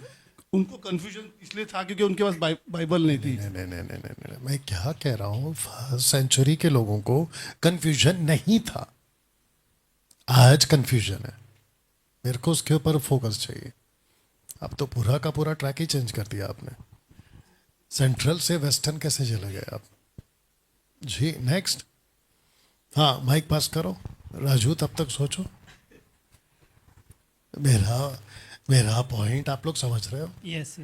उनको कन्फ्यूजन इसलिए था क्योंकि उनके पास बाइबल नहीं थी। नहीं नहीं नहीं नहीं नहीं नहीं, मैं क्या कह रहा हूँ, फर्स्ट सेंचुरी के लोगों को कंफ्यूजन नहीं था, आज कंफ्यूजन है। मेरे को उसके ऊपर फोकस चाहिए। अब तो पूरा का पूरा ट्रैक ही चेंज कर दिया आपने। सेंट्रल से वेस्टर्न कैसे चले गए आप जी? नेक्स्ट, हाँ माइक पास करो राजू, तब तक सोचो। मेरा पॉइंट आप लोग समझ रहे हो? यस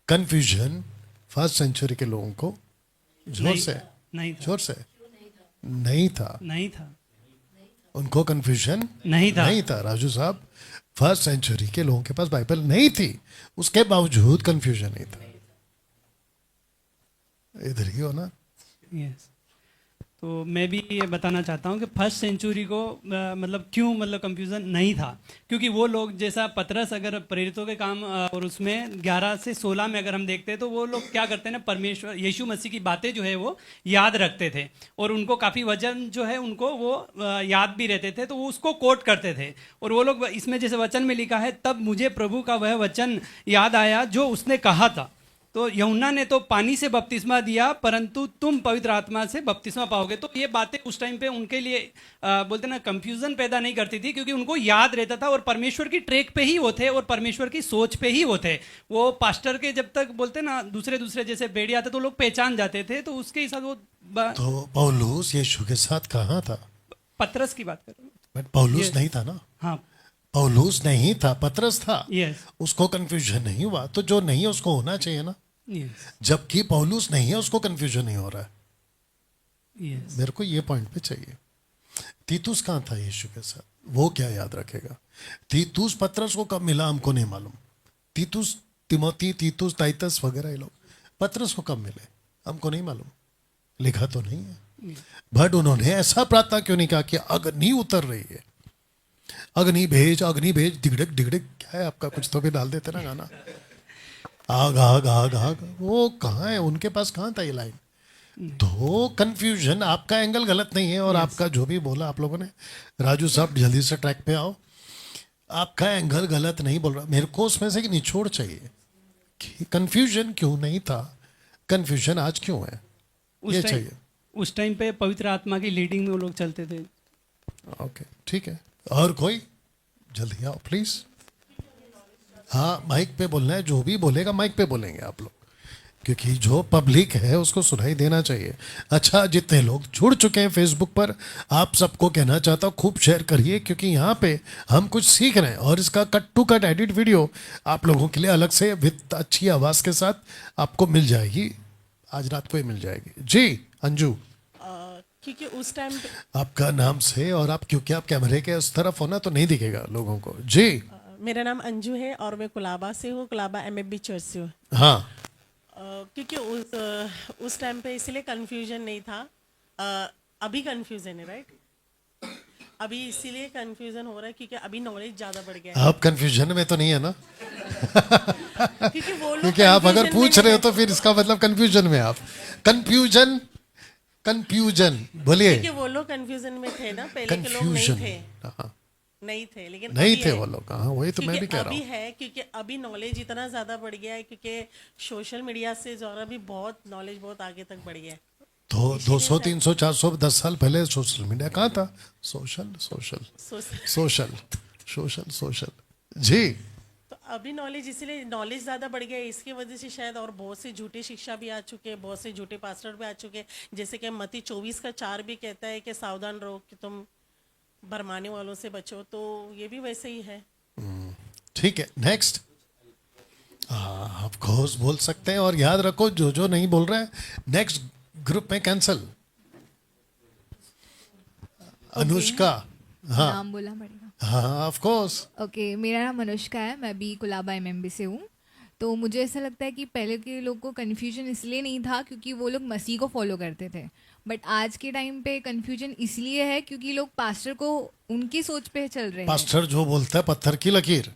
कंफ्यूजन फर्स्ट सेंचुरी के लोगों को जोर से, नहीं था, जोर से नहीं था, नहीं था, उनको कंफ्यूजन नहीं था। नहीं था राजू साहब। फर्स्ट सेंचुरी के लोगों के पास बाइबल नहीं थी, उसके बावजूद कंफ्यूजन नहीं था। इधर ही हो ना? यस। तो मैं भी ये बताना चाहता हूँ कि फर्स्ट सेंचुरी को मतलब क्यों, मतलब कंफ्यूजन नहीं था, क्योंकि वो लोग जैसा पतरस, अगर प्रेरितों के काम और उसमें 11 से 16 में अगर हम देखते हैं तो वो लोग क्या करते हैं ना, परमेश्वर यीशु मसीह की बातें जो है वो याद रखते थे और उनको काफ़ी वचन जो है उनको वो याद भी रहते थे, तो वो उसको कोट करते थे। और वो लोग इसमें जैसे वचन में लिखा है, तब मुझे प्रभु का वह वचन याद आया जो उसने कहा था, तो यूहन्ना ने तो पानी से बपतिस्मा दिया, परंतु तुम पवित्र आत्मा से बपतिस्मा पाओगे। तो ये बातें उस टाइम पे उनके लिए बोलते ना कंफ्यूजन पैदा नहीं करती थी, क्योंकि उनको याद रहता था और परमेश्वर की ट्रैक पे ही वो थे और परमेश्वर की सोच पे ही वो थे। वो पास्टर के जब तक बोलते ना दूसरे जैसे बेड़े आते तो लोग पहचान जाते थे, तो उसके हिसाब वो तो पौलुस यीशु के साथ कहाँ था? पतरस की बात कर रहे हो। बट पौलुस नहीं था ना। हाँ, पौलुस नहीं था, पतरस था। यस उसको कंफ्यूजन नहीं हुआ, तो जो नहीं है उसको होना चाहिए ना। यस जबकि पौलुस नहीं है, उसको कंफ्यूजन नहीं हो रहा है। यस। मेरे को ये पॉइंट पे चाहिए। तीतुस कहाँ था यीशु के साथ? वो क्या याद रखेगा? तीतुस पतरस को कब मिला हमको नहीं मालूम। तीतुस, तिमोथी, तीतुस, टाइटस वगैरह ये लोग पतरस को कब मिले हमको नहीं मालूम, लिखा तो नहीं है। बट उन्होंने ऐसा प्रार्थना क्यों नहीं कहा कि अग्नि उतर रही है, अग्नि भेज, अग्नि भेज, दिगड़क दिगड़क, क्या है आपका, कुछ तो भी डाल देते ना गाना, आग आग आग आग। वो कहाँ है, उनके पास कहाँ था ये लाइन? तो कंफ्यूजन, आपका एंगल गलत नहीं है और आपका जो भी बोला आप लोगों ने, राजू साहब जल्दी से ट्रैक पे आओ, आपका एंगल गलत नहीं बोल रहा। मेरे को उसमें से निचोड़ चाहिए कि कंफ्यूजन क्यों नहीं था, कंफ्यूजन आज क्यों है, ये चाहिए। उस टाइम पे पवित्र आत्मा की लीडिंग में वो लोग चलते थे। ओके ठीक है, और कोई जल्दी आओ प्लीज। हाँ माइक पे बोलना है, जो भी बोलेगा माइक पे बोलेंगे आप लोग, क्योंकि जो पब्लिक है उसको सुनाई देना चाहिए। अच्छा, जितने लोग जुड़ चुके हैं फेसबुक पर, आप सबको कहना चाहता हूँ खूब शेयर करिए, क्योंकि यहाँ पे हम कुछ सीख रहे हैं और इसका cut to cut edit video आप लोगों के लिए अलग से विद अच्छी आवाज़ के साथ आपको मिल जाएगी, आज रात को ही मिल जाएगी। जी अंजू, क्योंकि उस टाइम आपका नाम से, और आप क्योंकि आप कैमरे के उस तरफ हो ना तो नहीं दिखेगा लोगों को। जी मेरा नाम अंजू है और मैं कुलाबा से हूँ, कुलाबा एमएफबी चर्च से हूँ। हाँ, क्योंकि उस टाइम पे इसलिए कंफ्यूजन नहीं था। अभी कंफ्यूजन है, राइट? अभी इसीलिए कंफ्यूजन हो रहा है क्योंकि अभी नॉलेज ज़्यादा बढ़ गया है। आप कंफ्यूजन में तो नहीं है ना? क्योंकि वो लोग क्योंकि आप अगर confusion पूछ में रहे हो नहीं तो फिर इसका मतलब कंफ्यूजन में आप कंफ्यूजन बोलिए। क्योंकि वो लोग कंफ्यूजन में थे ना, पहले के लोग नहीं कंफ्यूजन, थे, नहीं थे, लेकिन नहीं अभी थे है। वो लोग। हाँ, वही तो मैं क्योंकि भी कह रहा अभी हूँ। है, क्योंकि अभी नॉलेज इतना ज़्यादा बढ़ गया है, क्योंकि सोशल मीडिया से जो है अभी बहुत नॉलेज बहुत आगे तक बढ़ गया है। तो 200 300 400 10 साल पहले सोशल मीडिया कहाँ था? Social social social social social social. जी तो अभी नॉलेज, इसलिए नॉलेज ज़्यादा बढ़ गया है, इसकी वजह से शायद, और बहुत से झूठे शिक्षा भी आ चुके हैं, बहुत से झूठे पास्टर भी आ चुके हैं। जैसे कि मत्ती 24:4 भी कहता है कि सावधान रहो कि तुम भरमाने वालों से बचो, तो ये भी वैसे ही है। ठीक है, नेक्स्ट। आप खोज बोल सकते हैं, और याद रखो जो जो नहीं बोल रहा है नेक्स्ट ग्रुप में कैंसल। अनुष्का, हाँ नाम बोलना पड़ेगा। हाँ ऑफ कोर्स। ओके, मेरा नाम अनुष्का है, मैं भी कुलाबा एमएमबी से हूँ। तो मुझे ऐसा लगता है कि पहले के लोग को कन्फ्यूजन इसलिए नहीं था क्योंकि वो लोग मसीह को फॉलो करते थे, बट आज के टाइम पे कन्फ्यूजन इसलिए है क्योंकि लोग पास्टर को उनकी सोच पे चल रहे हैं। पास्टर जो बोलता है पत्थर की लकीर।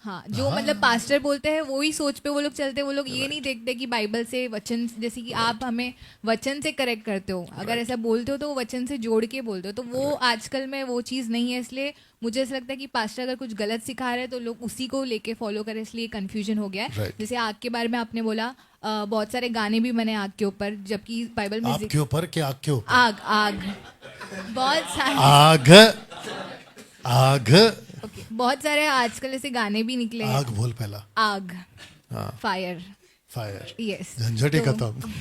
हाँ, जो मतलब पास्टर बोलते हैं वो ही सोच पे वो लोग चलते हैं। वो लोग ये नहीं देखते कि बाइबल से वचन, जैसे कि आप हमें वचन से करेक्ट करते हो, अगर ऐसा बोलते हो तो वो वचन से जोड़ के बोलते हो, तो वो आजकल में वो चीज़ नहीं है। इसलिए मुझे ऐसा लगता है कि पास्टर अगर कुछ गलत सिखा रहे हैं तो लोग उसी को लेके फॉलो करें, इसलिए कंफ्यूजन हो गया है। Right. जैसे आग के बारे में आपने बोला, बहुत सारे गाने भी बने आग के ऊपर, जबकि बाइबल में आपके ऊपर कि आग के ऊपर? आग आग बहुत सारे आग आग ओके, बहुत सारे आजकल ऐसे गाने भी निकले हैं। आग बोल पहला। आग, हाँ, फायर, फायर, यस। झंझट ही तो- खत्म।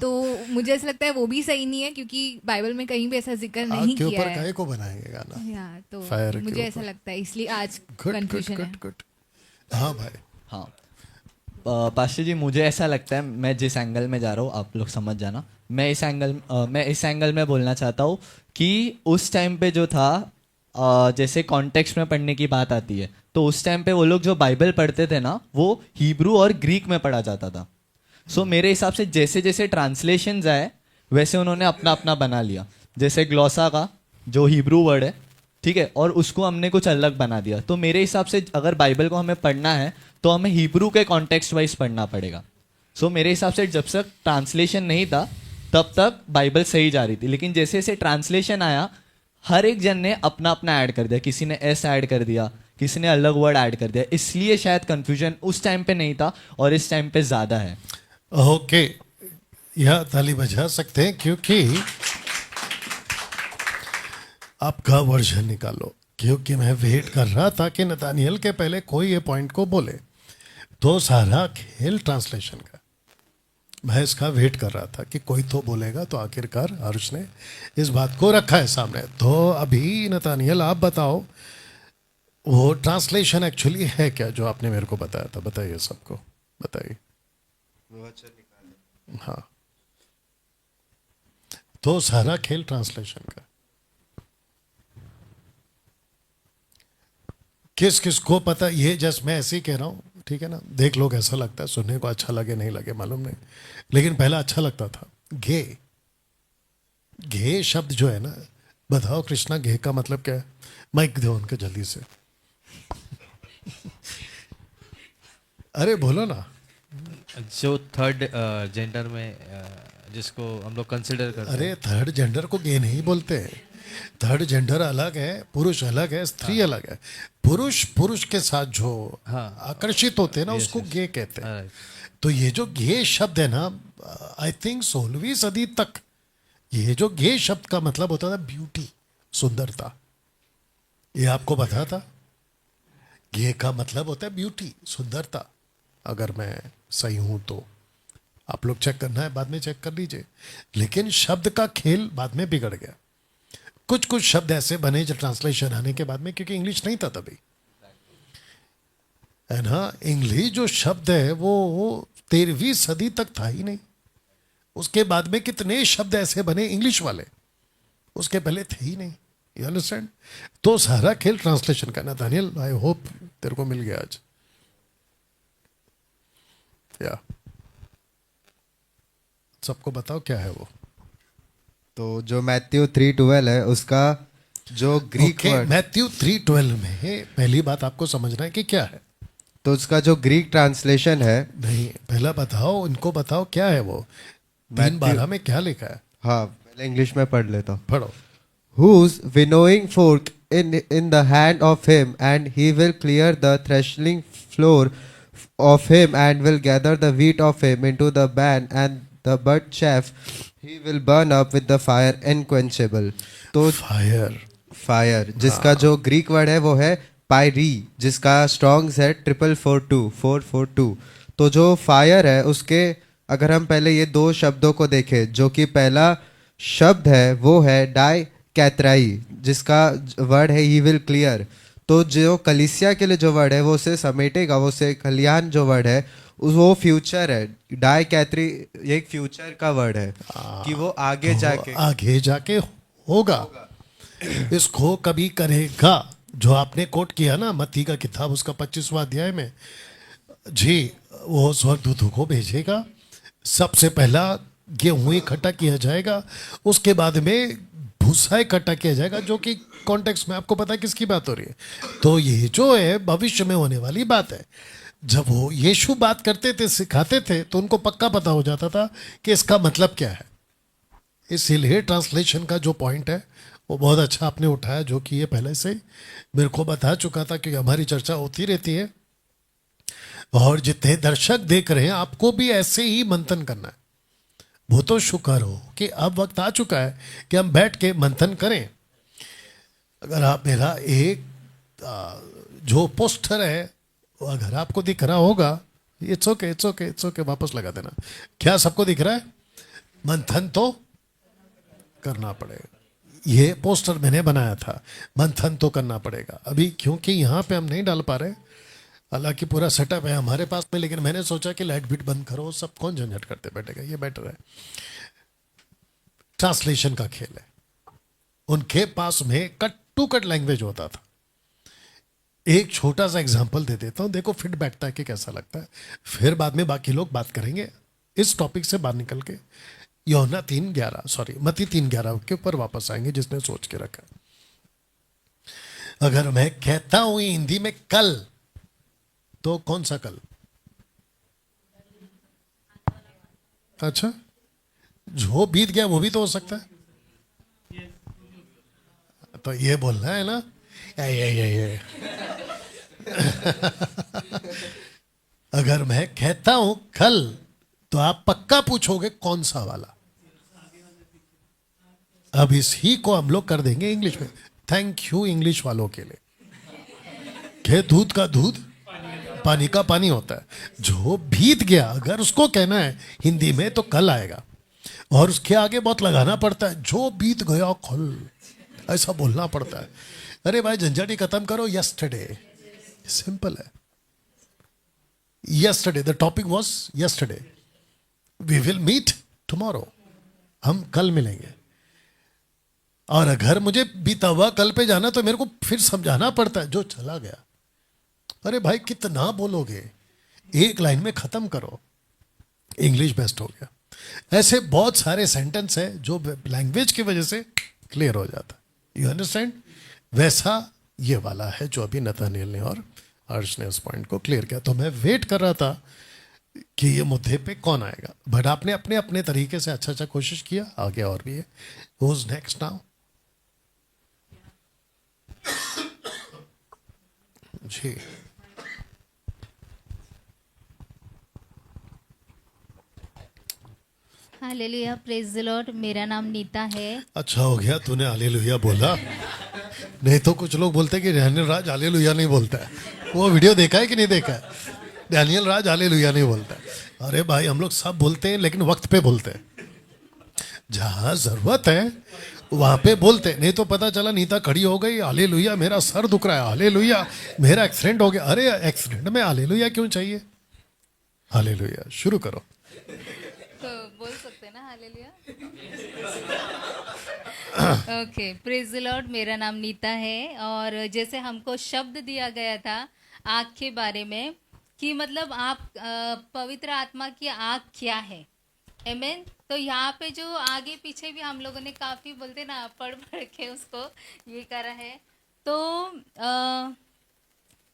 तो मुझे ऐसा लगता है वो भी सही नहीं है क्योंकि बाइबल में कहीं भी ऐसा जिक्र आग नहीं के किया ऊपर है। काहे को बनाएंगे गाना? या तो फायर के मुझे ऐसा ऊपर। लगता है, इसलिए आज गुड गुड कंफ्यूजन है। Good good. हाँ भाई, हाँ पास्टर जी, मुझे ऐसा लगता है, मैं जिस एंगल में जा रहा हूँ आप लोग समझ जाना। मैं इस एंगल में बोलना चाहता हूँ कि उस टाइम पे जो था, जैसे कॉन्टेक्स्ट में पढ़ने की बात आती है, तो उस टाइम पे वो लोग जो बाइबल पढ़ते थे ना, वो हिब्रू और ग्रीक में पढ़ा जाता था। सो मेरे हिसाब से जैसे जैसे ट्रांसलेशंस आए वैसे उन्होंने अपना अपना बना लिया। जैसे ग्लोसा का जो हिब्रू वर्ड है, ठीक है, और उसको हमने कुछ अलग बना दिया। तो मेरे हिसाब से अगर बाइबल को हमें पढ़ना है तो हमें हिब्रू के कॉन्टेक्स्ट वाइज पढ़ना पड़ेगा। सो मेरे हिसाब से जब तक ट्रांसलेशन नहीं था तब तक बाइबल सही जा रही थी, लेकिन जैसे जैसे ट्रांसलेशन आया हर एक जन ने अपना अपना ऐड कर दिया। किसी ने एस ऐड कर दिया, किसी ने अलग वर्ड ऐड कर दिया, इसलिए शायद कंफ्यूजन उस टाइम पे नहीं था और इस टाइम पे ज़्यादा है। ओके, यह ताली बजा सकते हैं क्योंकि आपका वर्जन निकालो, क्योंकि मैं वेट कर रहा था कि नतानियल के पहले कोई ये पॉइंट को बोले। तो सारा खेल ट्रांसलेशन का, मैं इसका वेट कर रहा था कि कोई तो बोलेगा, तो आखिरकार हर्ष ने इस बात को रखा है सामने। तो अभी नतानियल आप बताओ वो ट्रांसलेशन एक्चुअली है क्या जो आपने मेरे को बताया था? बताइए, सबको बताइए। हाँ, तो सारा खेल ट्रांसलेशन का। किस किस को पता? ये जस्ट मैं ऐसे ही कह रहा हूँ, ठीक है ना? देख लोग, ऐसा लगता है सुनने को, अच्छा लगे नहीं लगे मालूम नहीं, लेकिन पहला अच्छा लगता था। घे, घे शब्द जो है ना, बताओ कृष्णा, घे का मतलब क्या है? माइक दो उनके जल्दी से। अरे बोलो ना। जो थर्ड जेंडर में जिसको हम लोग कंसिडर करते हैं। अरे थर्ड जेंडर को गे नहीं बोलते हैं। थर्ड जेंडर अलग है, पुरुष अलग है, स्त्री अलग है। पुरुष पुरुष के साथ जो आकर्षित होते हैं ना, उसको गे कहते हैं। तो ये जो गे शब्द है ना, आई थिंक 16वीं सदी तक ये जो गे शब्द का मतलब होता था ब्यूटी, सुंदरता। ये आपको पता था? गे का मतलब होता है ब्यूटी, सुंदरता, अगर मैं सही हूं तो। आप लोग चेक करना है बाद में चेक कर लीजिए, लेकिन शब्द का खेल बाद में बिगड़ गया। कुछ कुछ शब्द ऐसे बने जो ट्रांसलेशन आने के बाद में, क्योंकि इंग्लिश नहीं था तभी, है ना। इंग्लिश जो शब्द है वो 13वीं सदी तक था ही नहीं। उसके बाद में कितने शब्द ऐसे बने इंग्लिश वाले, उसके पहले थे ही नहीं। You understand? तो सारा खेल ट्रांसलेशन का। नाथानियल, आई होप तेरे को मिल गया आज। या सबको बताओ क्या है वो। तो जो मैथ्यू 3:12 है उसका जो ग्रीक वर्ड, मैथ्यू 3:12 में पहली बात आपको समझना है कि क्या है। तो उसका जो ग्रीक ट्रांसलेशन है, नहीं, पहला बताओ, इनको बताओ क्या है वो। 3:12 में क्या लिखा है? हाँ पहले इंग्लिश में पढ़ लेता हूँ। पढ़ो। Whose winnowing fork in the hand of him, and he will clear the threshing floor of him, and will gather the wheat of him into the barn, and the bud chaff he will burn up with the fire unquenchable. तो fire जिसका जो Greek word है वो है पायरी, जिसका strongs है 442. तो जो फायर है उसके अगर हम पहले ये दो शब्दों को देखें, जो कि पहला शब्द है वो है डाई कैतराई, जिसका वर्ड है ही विल क्लियर। तो जो कलीसिया के लिए जो वर्ड है वो उसे समेटेगा, वो से कल्याण जो वर्ड है वो फ्यूचर है। डाई कैतरी एक फ्यूचर का वर्ड है कि वो आगे जाके होगा। इसको कभी करेगा, जो आपने कोट किया ना मत्ती का किताब उसका 25वां अध्याय में, जी वो स्वर्गदूतों को भेजेगा। सबसे पहला गेहूं इकट्ठा किया जाएगा, उसके बाद में भूसा इकट्ठा किया जाएगा, जो कि कॉन्टेक्स्ट में आपको पता है किसकी बात हो रही है। तो ये जो है भविष्य में होने वाली बात है। जब वो यीशु बात करते थे, सिखाते थे, तो उनको पक्का पता हो जाता था कि इसका मतलब क्या है। इसीलिए ट्रांसलेशन का जो पॉइंट है वो बहुत अच्छा आपने उठाया, जो कि ये पहले से मेरे को बता चुका था, क्योंकि हमारी चर्चा होती रहती है और जितने दर्शक देख रहे हैं आपको भी ऐसे ही मंथन करना है। वो तो शुक्र हो कि अब वक्त आ चुका है कि हम बैठ के मंथन करें। अगर आप मेरा एक जो पोस्टर है वो अगर आपको दिख रहा होगा, इट्स ओके, वापस लगा देना। क्या सबको दिख रहा है? मंथन तो करना पड़ेगा। ये पोस्टर मैंने बनाया था, मंथन तो करना पड़ेगा। अभी क्योंकि यहाँ पे हम नहीं डाल पा रहे, हालांकि पूरा सेटअप है हमारे पास में, लेकिन मैंने सोचा कि लाइट बीट बंद करो, सब कौन झंझट करते बैठेगा, ये बेटर है। ट्रांसलेशन का खेल है। उनके पास में कट टू कट लैंग्वेज होता था। एक छोटा सा एग्जांपल दे देता हूं, देखो फिट बैठता है कि कैसा लगता है, फिर बाद में बाकी लोग बात करेंगे इस टॉपिक से बाहर निकल के। यूहन्ना 3:11 मत्ती 3:11 के ऊपर वापस आएंगे जिसने सोच के रखा। अगर मैं कहता हूं हिंदी में कल, तो कौन सा कल? अच्छा, जो बीत गया वो भी तो हो सकता है। तो ये बोलना है ना, ये। अगर मैं कहता हूं कल, तो आप पक्का पूछोगे कौन सा वाला। अब इसी को हम लोग कर देंगे इंग्लिश में। थैंक यू इंग्लिश वालों के लिए। के दूध का दूध, पानी का पानी होता है। जो बीत गया अगर उसको कहना है हिंदी में तो कल आएगा, और उसके आगे बहुत लगाना पड़ता है। जो बीत गया कल, ऐसा बोलना पड़ता है। अरे भाई झंझट ही खत्म करो, यस्टरडे। सिंपल है। Yesterday, the topic was yesterday, we will meet tomorrow, हम कल मिलेंगे। और अगर मुझे बीता हुआ कल पे जाना तो मेरे को फिर समझाना पड़ता है जो चला गया। अरे भाई कितना बोलोगे, एक लाइन में खत्म करो। इंग्लिश बेस्ट हो गया। ऐसे बहुत सारे सेंटेंस है जो लैंग्वेज की वजह से क्लियर हो जाता है। You understand? वैसा ये वाला है जो अभी नथानियल ने और हर्ष ने उस पॉइंट को क्लियर किया। तो मैं वेट कर रहा था कि ये मुद्दे पे कौन आएगा, बट आपने अपने अपने तरीके से अच्छा कोशिश किया। आगे और भी है। Who's next now? जी, हालेलुया, प्रेज द लॉर्ड। मेरा नाम नीता है। अच्छा हो गया तूने हालेलुया बोला, नहीं तो कुछ लोग बोलते हैं कि रहने राज हालेलुया नहीं बोलता है। वो वीडियो देखा है कि नहीं देखा है? डैनियल राज हालेलुया नहीं बोलता है। अरे भाई हम लोग सब बोलते हैं लेकिन वक्त पे बोलते हैं, जहां जरूरत है वहां पे बोलते हैं। नहीं तो पता चला नीता खड़ी हो गई, हालेलुया मेरा सर दुख रहा है, हालेलुया मेरा एक्सीडेंट हो गया। अरे एक्सीडेंट में हालेलुया क्यों चाहिए? हालेलुया शुरू करो। तो बोल सकते हैं ना hallelujah. Okay, praise the Lord. मेरा नाम नीता है और जैसे हमको शब्द दिया गया था आँख के बारे में कि मतलब आप पवित्र आत्मा की आँख क्या है, आमेन। तो यहाँ पे जो आगे पीछे भी हम लोगों ने काफ़ी बोलते ना पढ़ के उसको ये करा है। तो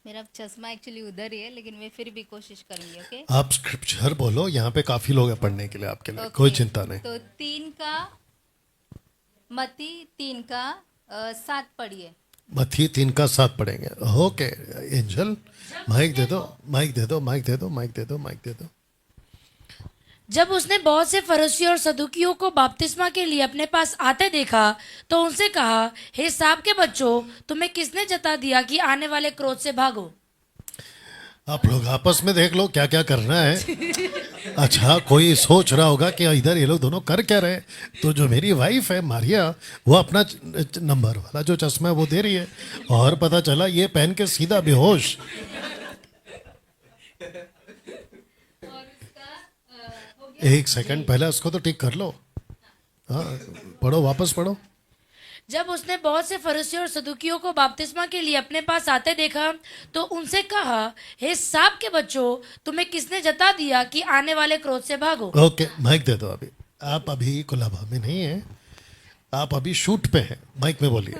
मेरा चश्मा एक्चुअली उधर ही है लेकिन मैं फिर भी कोशिश करूँगी। ओके, आप स्क्रिप्चर बोलो, यहाँ पे काफी लोग हैं पढ़ने के लिए, आपके लिए ओके। कोई चिंता नहीं। तो 3 का मत्ती 3 का 7 पढ़िए। मत्ती 3 का 7 पढ़ेंगे। ओके एंजल माइक दे दो, माइक दे दो, माइक दे दो, माइक दे दो, माइक दे दो। जब उसने बहुत से फरीसियों और सदुकियों को बपतिस्मा के लिए अपने पास आते देखा तो उनसे कहा, हे सांप के बच्चों, तुम्हें किसने जता दिया कि आने वाले क्रोध से भागो? आप लोग आपस में देख लो क्या क्या करना है। अच्छा कोई सोच रहा होगा कि इधर ये लोग दोनों कर क्या रहे। तो जो मेरी वाइफ है मारिया, वो अपना नंबर वाला जो चश्मा है वो दे रही है, और पता चला ये पहन के सीधा बेहोश। एक सेकंड पहले उसको तो ठीक कर लो। हाँ पढ़ो, वापस पढ़ो। जब उसने बहुत से फरीसियों और सदुकियों को बपतिस्मा के लिए अपने पास आते देखा तो उनसे कहा, हे सांप के बच्चों, तुम्हें किसने जता दिया कि आने वाले क्रोध से भागो? ओके माइक दे दो। अभी आप अभी कुलाबा में नहीं है, आप अभी शूट पे हैं, माइक में बोलिए।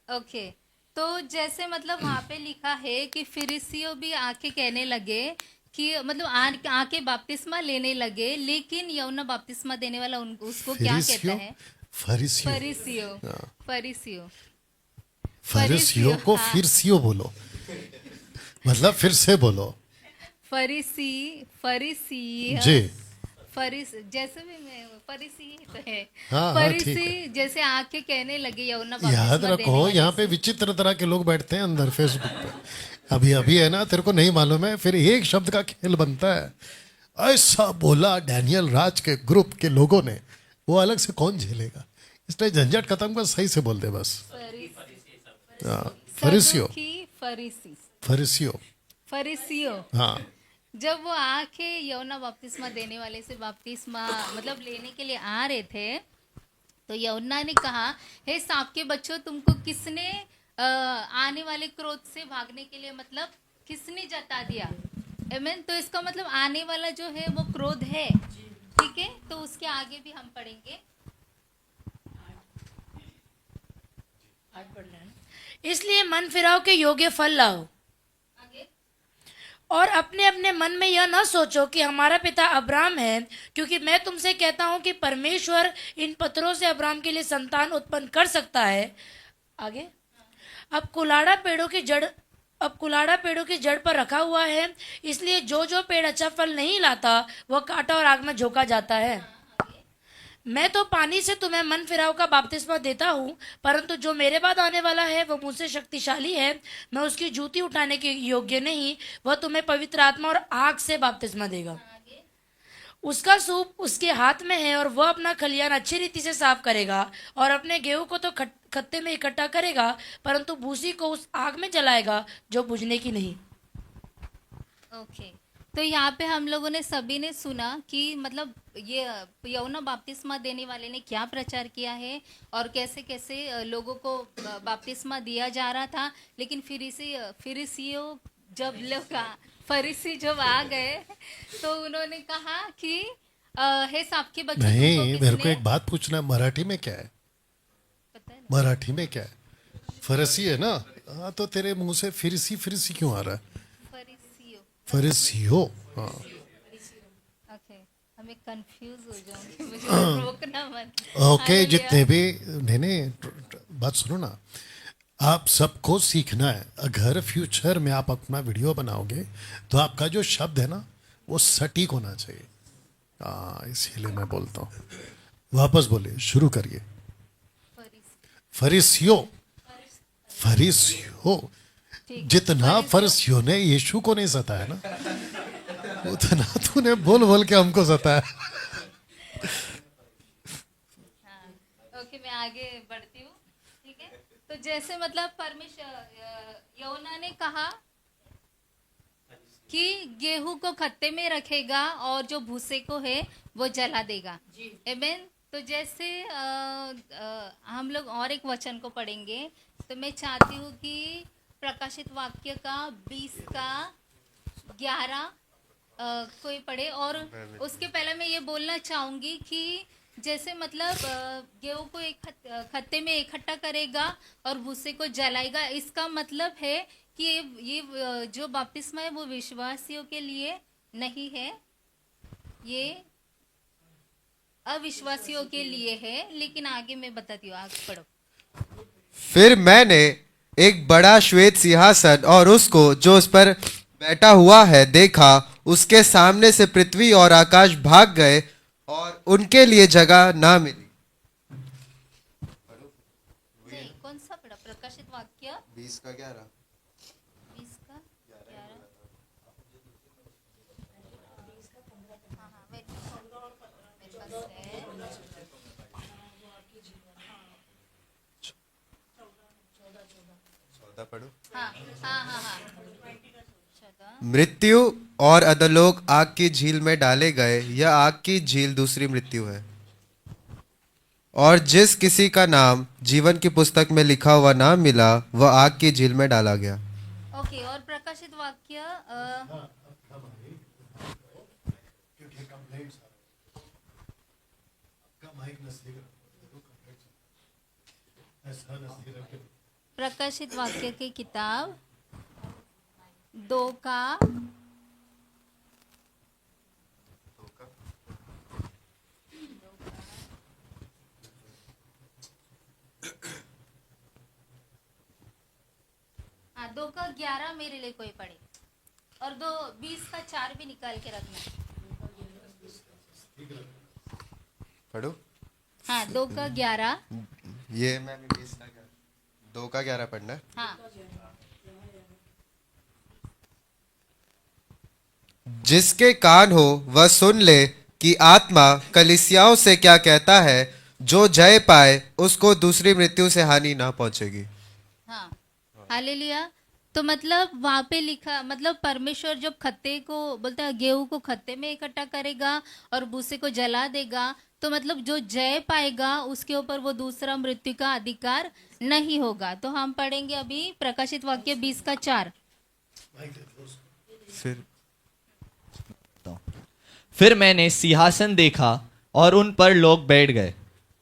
ओके, तो जैसे मतलब वहाँ पे लिखा है कि फरीसियों भी आके कहने लगे कि मतलब आके बपतिस्मा लेने लगे, लेकिन यूहन्ना बपतिस्मा देने वाला उसको क्या कहता है? फरीसियों, फरीसियों। फरीसियों फरीसियों को हाँ। फिर सियो बोलो, मतलब फिर से बोलो। फरीसी जी जैसे भी मैं फरीसी तो है। हाँ, हाँ, ठीक फरीसी जैसे आके कहने लगे यूहन्ना याद बपतिस्मा देने रखो, वाले यहाँ पे विचित्र तरह के लोग बैठते हैं अंदर फेसबुक पे। अभी अभी है ना, तेरे को नहीं मालूम है, फिर एक शब्द का खेल बनता है। ऐसा बोला डैनियल राज के ग्रुप के लोगों ने, वो अलग से कौन झेलेगा? इसलिए झंझट खत्म कर, सही से बोल दे बस। फरीसियों, फरीसियों, फरीसियों। हाँ जब वो आके यूहन्ना बपतिस्मा देने वाले से बपतिस्मा मतलब लेने के लिए आ रहे थे तो यूहन्ना ने कहा, हे सांप के बच्चों, तुमको किसने आने वाले क्रोध से भागने के लिए मतलब किसने जता दिया? आमीन। तो इसका मतलब आने वाला जो है वो क्रोध है, ठीक है। तो उसके आगे भी हम पढ़ेंगे। इसलिए मन फिराओ के योग्य फल लाओ, और अपने अपने मन में यह न सोचो कि हमारा पिता अब्राहम है, क्योंकि मैं तुमसे कहता हूं कि परमेश्वर इन पत्थरों से अब्राहम के लिए संतान उत्पन्न कर सकता है। आगे, अब कुलाड़ा पेड़ों की जड़ पर रखा हुआ है, इसलिए जो जो पेड़ अच्छा फल नहीं लाता वह काटा और आग में झोंका जाता है। मैं तो पानी से तुम्हें मन फिराव का बपतिस्मा देता हूँ, परंतु जो मेरे बाद आने वाला है वह मुझसे शक्तिशाली है, मैं उसकी जूती उठाने के योग्य नहीं। वह तुम्हें पवित्र आत्मा और आग से बपतिस्मा देगा। उसका सूप उसके हाथ में है और वह अपना खलियान अच्छी रीति से साफ करेगा और अपने गेहूं को तो खत्ते में इकट्ठा करेगा, परंतु भूसी को उस आग में जलाएगा जो बुझने की नहीं। ओके, तो यहाँ पे हम लोगों ने सभी ने सुना कि मतलब ये यूहन्ना बपतिस्मा देने वाले ने क्या प्रचार किया है और कैसे कैसे लोगों को बपतिस्मा दिया जा रहा था। लेकिन फरीसियों फरीसी जब आ गए तो उन्होंने कहा कि हे सांप के बच्चों, नहीं, मेरे को एक बात पूछना, मराठी में क्या है? मराठी में क्या है? फरसी है ना? हाँ, तो तेरे मुंह से फिरसी फिरसी क्यों आ रहा है? फरीसियों। हाँ ओके, हमें कंफ्यूज हो जाऊंगी, मुझे रोकना मत। ओके, जितने भी नहीं, बात सुनो ना, आप सबको सीखना है। अगर फ्यूचर में आप अपना वीडियो बनाओगे तो आपका जो शब्द है ना वो सटीक होना चाहिए। हाँ, इसीलिए मैं बोलता हूँ। वापस बोलिए, शुरू करिए। फरीसियों, फरीसियों, जितना फर्ज ने यीशु को नहीं सताया ना, उतना तूने बोल बोल के हमको सताया। ओके, मैं आगे बढ़ती हूँ। ठीक है, तो जैसे मतलब परमेश्वर यहोना ने कहा कि गेहूं को खत्ते में रखेगा और जो भूसे को है वो जला देगा। आमीन। तो जैसे हम लोग और एक वचन को पढ़ेंगे, तो मैं चाहती हूँ कि प्रकाशित वाक्य का 20 का 11 कोई पढ़े। और उसके पहले मैं ये बोलना चाहूँगी कि जैसे मतलब गेहूं को एक खत्ते में इकट्ठा करेगा और भूसे को जलाएगा, इसका मतलब है कि ये जो बपतिस्मा है वो विश्वासियों के लिए नहीं है, ये अविश्वासियों के लिए है। लेकिन आगे मैं बताती हूँ, आगे पढ़ो। फिर मैंने एक बड़ा श्वेत सिंहासन और उसको जो उस पर बैठा हुआ है देखा। उसके सामने से पृथ्वी और आकाश भाग गए और उनके लिए जगह ना मिली। नहीं, कौन सा पढ़ा? प्रकाशित वाक्य 20 का 11। 20 का 11। हाँ हाँ, मेरे पास है। हाँ हाँ हाँ हाँ। मृत्यु और अधोलोक आग की झील में डाले गए। यह आग की झील दूसरी मृत्यु है। और जिस किसी का नाम जीवन की पुस्तक में लिखा हुआ ना मिला, वह आग की झील में डाला गया। ओके, और प्रकाशित वाक्य प्रकाशित वाक्य की किताब 2 का 2 का 11 मेरे लिए कोई पढ़े, और 20 का 4 भी निकाल के रखना। पढ़ो। हाँ, 2 का 11। ये मैं 20 का 2 का 11 पढ़ना है। हाँ। जिसके कान हो वह सुन ले कि आत्मा कलीसियाओं से क्या कहता है। जो जय पाए उसको दूसरी मृत्यु से हानि ना पहुंचेगी। हाँ, हालेलुया। तो मतलब वहाँ पे लिखा, मतलब परमेश्वर जब खत्ते को बोलता है, गेहूं को खत्ते में इकट्ठा करेगा और भूसे को जला देगा, तो मतलब जो जय पाएगा उसके ऊपर वो दूसरा मृत्यु का अधिकार नहीं होगा। तो हम पढ़ेंगे अभी प्रकाशित वाक्य 20 का 4। फिर मैंने सिंहासन देखा और उन पर लोग बैठ गए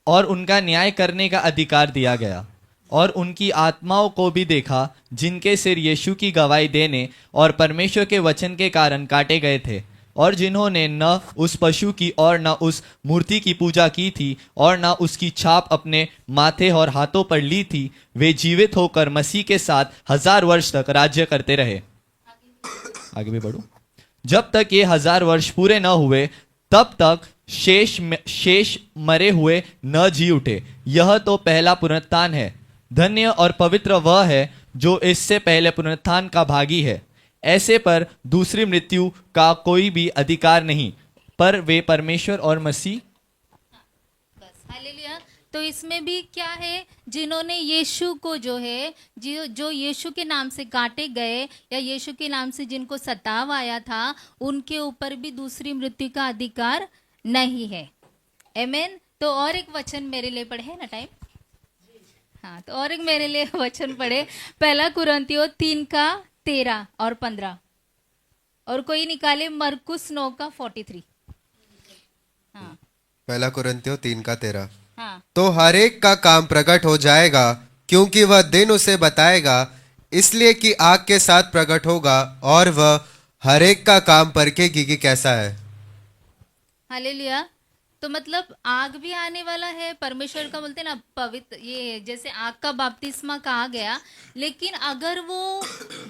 और उनका न्याय करने का अधिकार दिया गया। और उनकी आत्माओं को भी देखा जिनके सिर यीशु की गवाही देने और परमेश्वर के वचन के कारण काटे गए थे, और जिन्होंने न उस पशु की और न उस मूर्ति की पूजा की थी और न उसकी छाप अपने माथे और हाथों पर ली थी। वे जीवित होकर मसीह के साथ 1000 वर्ष तक राज्य करते रहे। आगे भी बढ़ूं। जब तक ये 1000 वर्ष पूरे न हुए तब तक शेष मरे हुए न जी उठे। यह तो पहला पुनरुत्थान है। धन्य और पवित्र वह है जो इससे पहले पुनरुत्थान का भागी है। ऐसे पर दूसरी मृत्यु का कोई भी अधिकार नहीं, पर वे परमेश्वर और मसीह। बस, हालेलुया। तो इसमें भी क्या है, जिन्होंने यीशु को जो है, जो यीशु के नाम से काटे गए या यीशु के नाम से जिनको सताव आया था, उनके ऊपर भी दूसरी मृत्यु का अधिकार नहीं है। आमीन। तो और एक वचन मेरे लिए पढ़े, है ना टाइम? हाँ, तो और एक मेरे लिए वचन पढ़े, 1 कुरिन्थियों 3 का 13 और 15। और कोई निकाले मरकुस 9 का 43। हाँ 1 कुरिन्थियों 3 का 13। हाँ। तो हर एक का काम प्रकट हो जाएगा, क्योंकि वह दिन उसे बताएगा, इसलिए कि आग के साथ प्रकट होगा और वह हर एक का काम परखेगी कि कैसा है। हालेलुया। तो मतलब आग भी आने वाला है। परमेश्वर का बोलते हैं ना पवित्र, ये जैसे आग का बपतिस्मा कहा गया, लेकिन अगर वो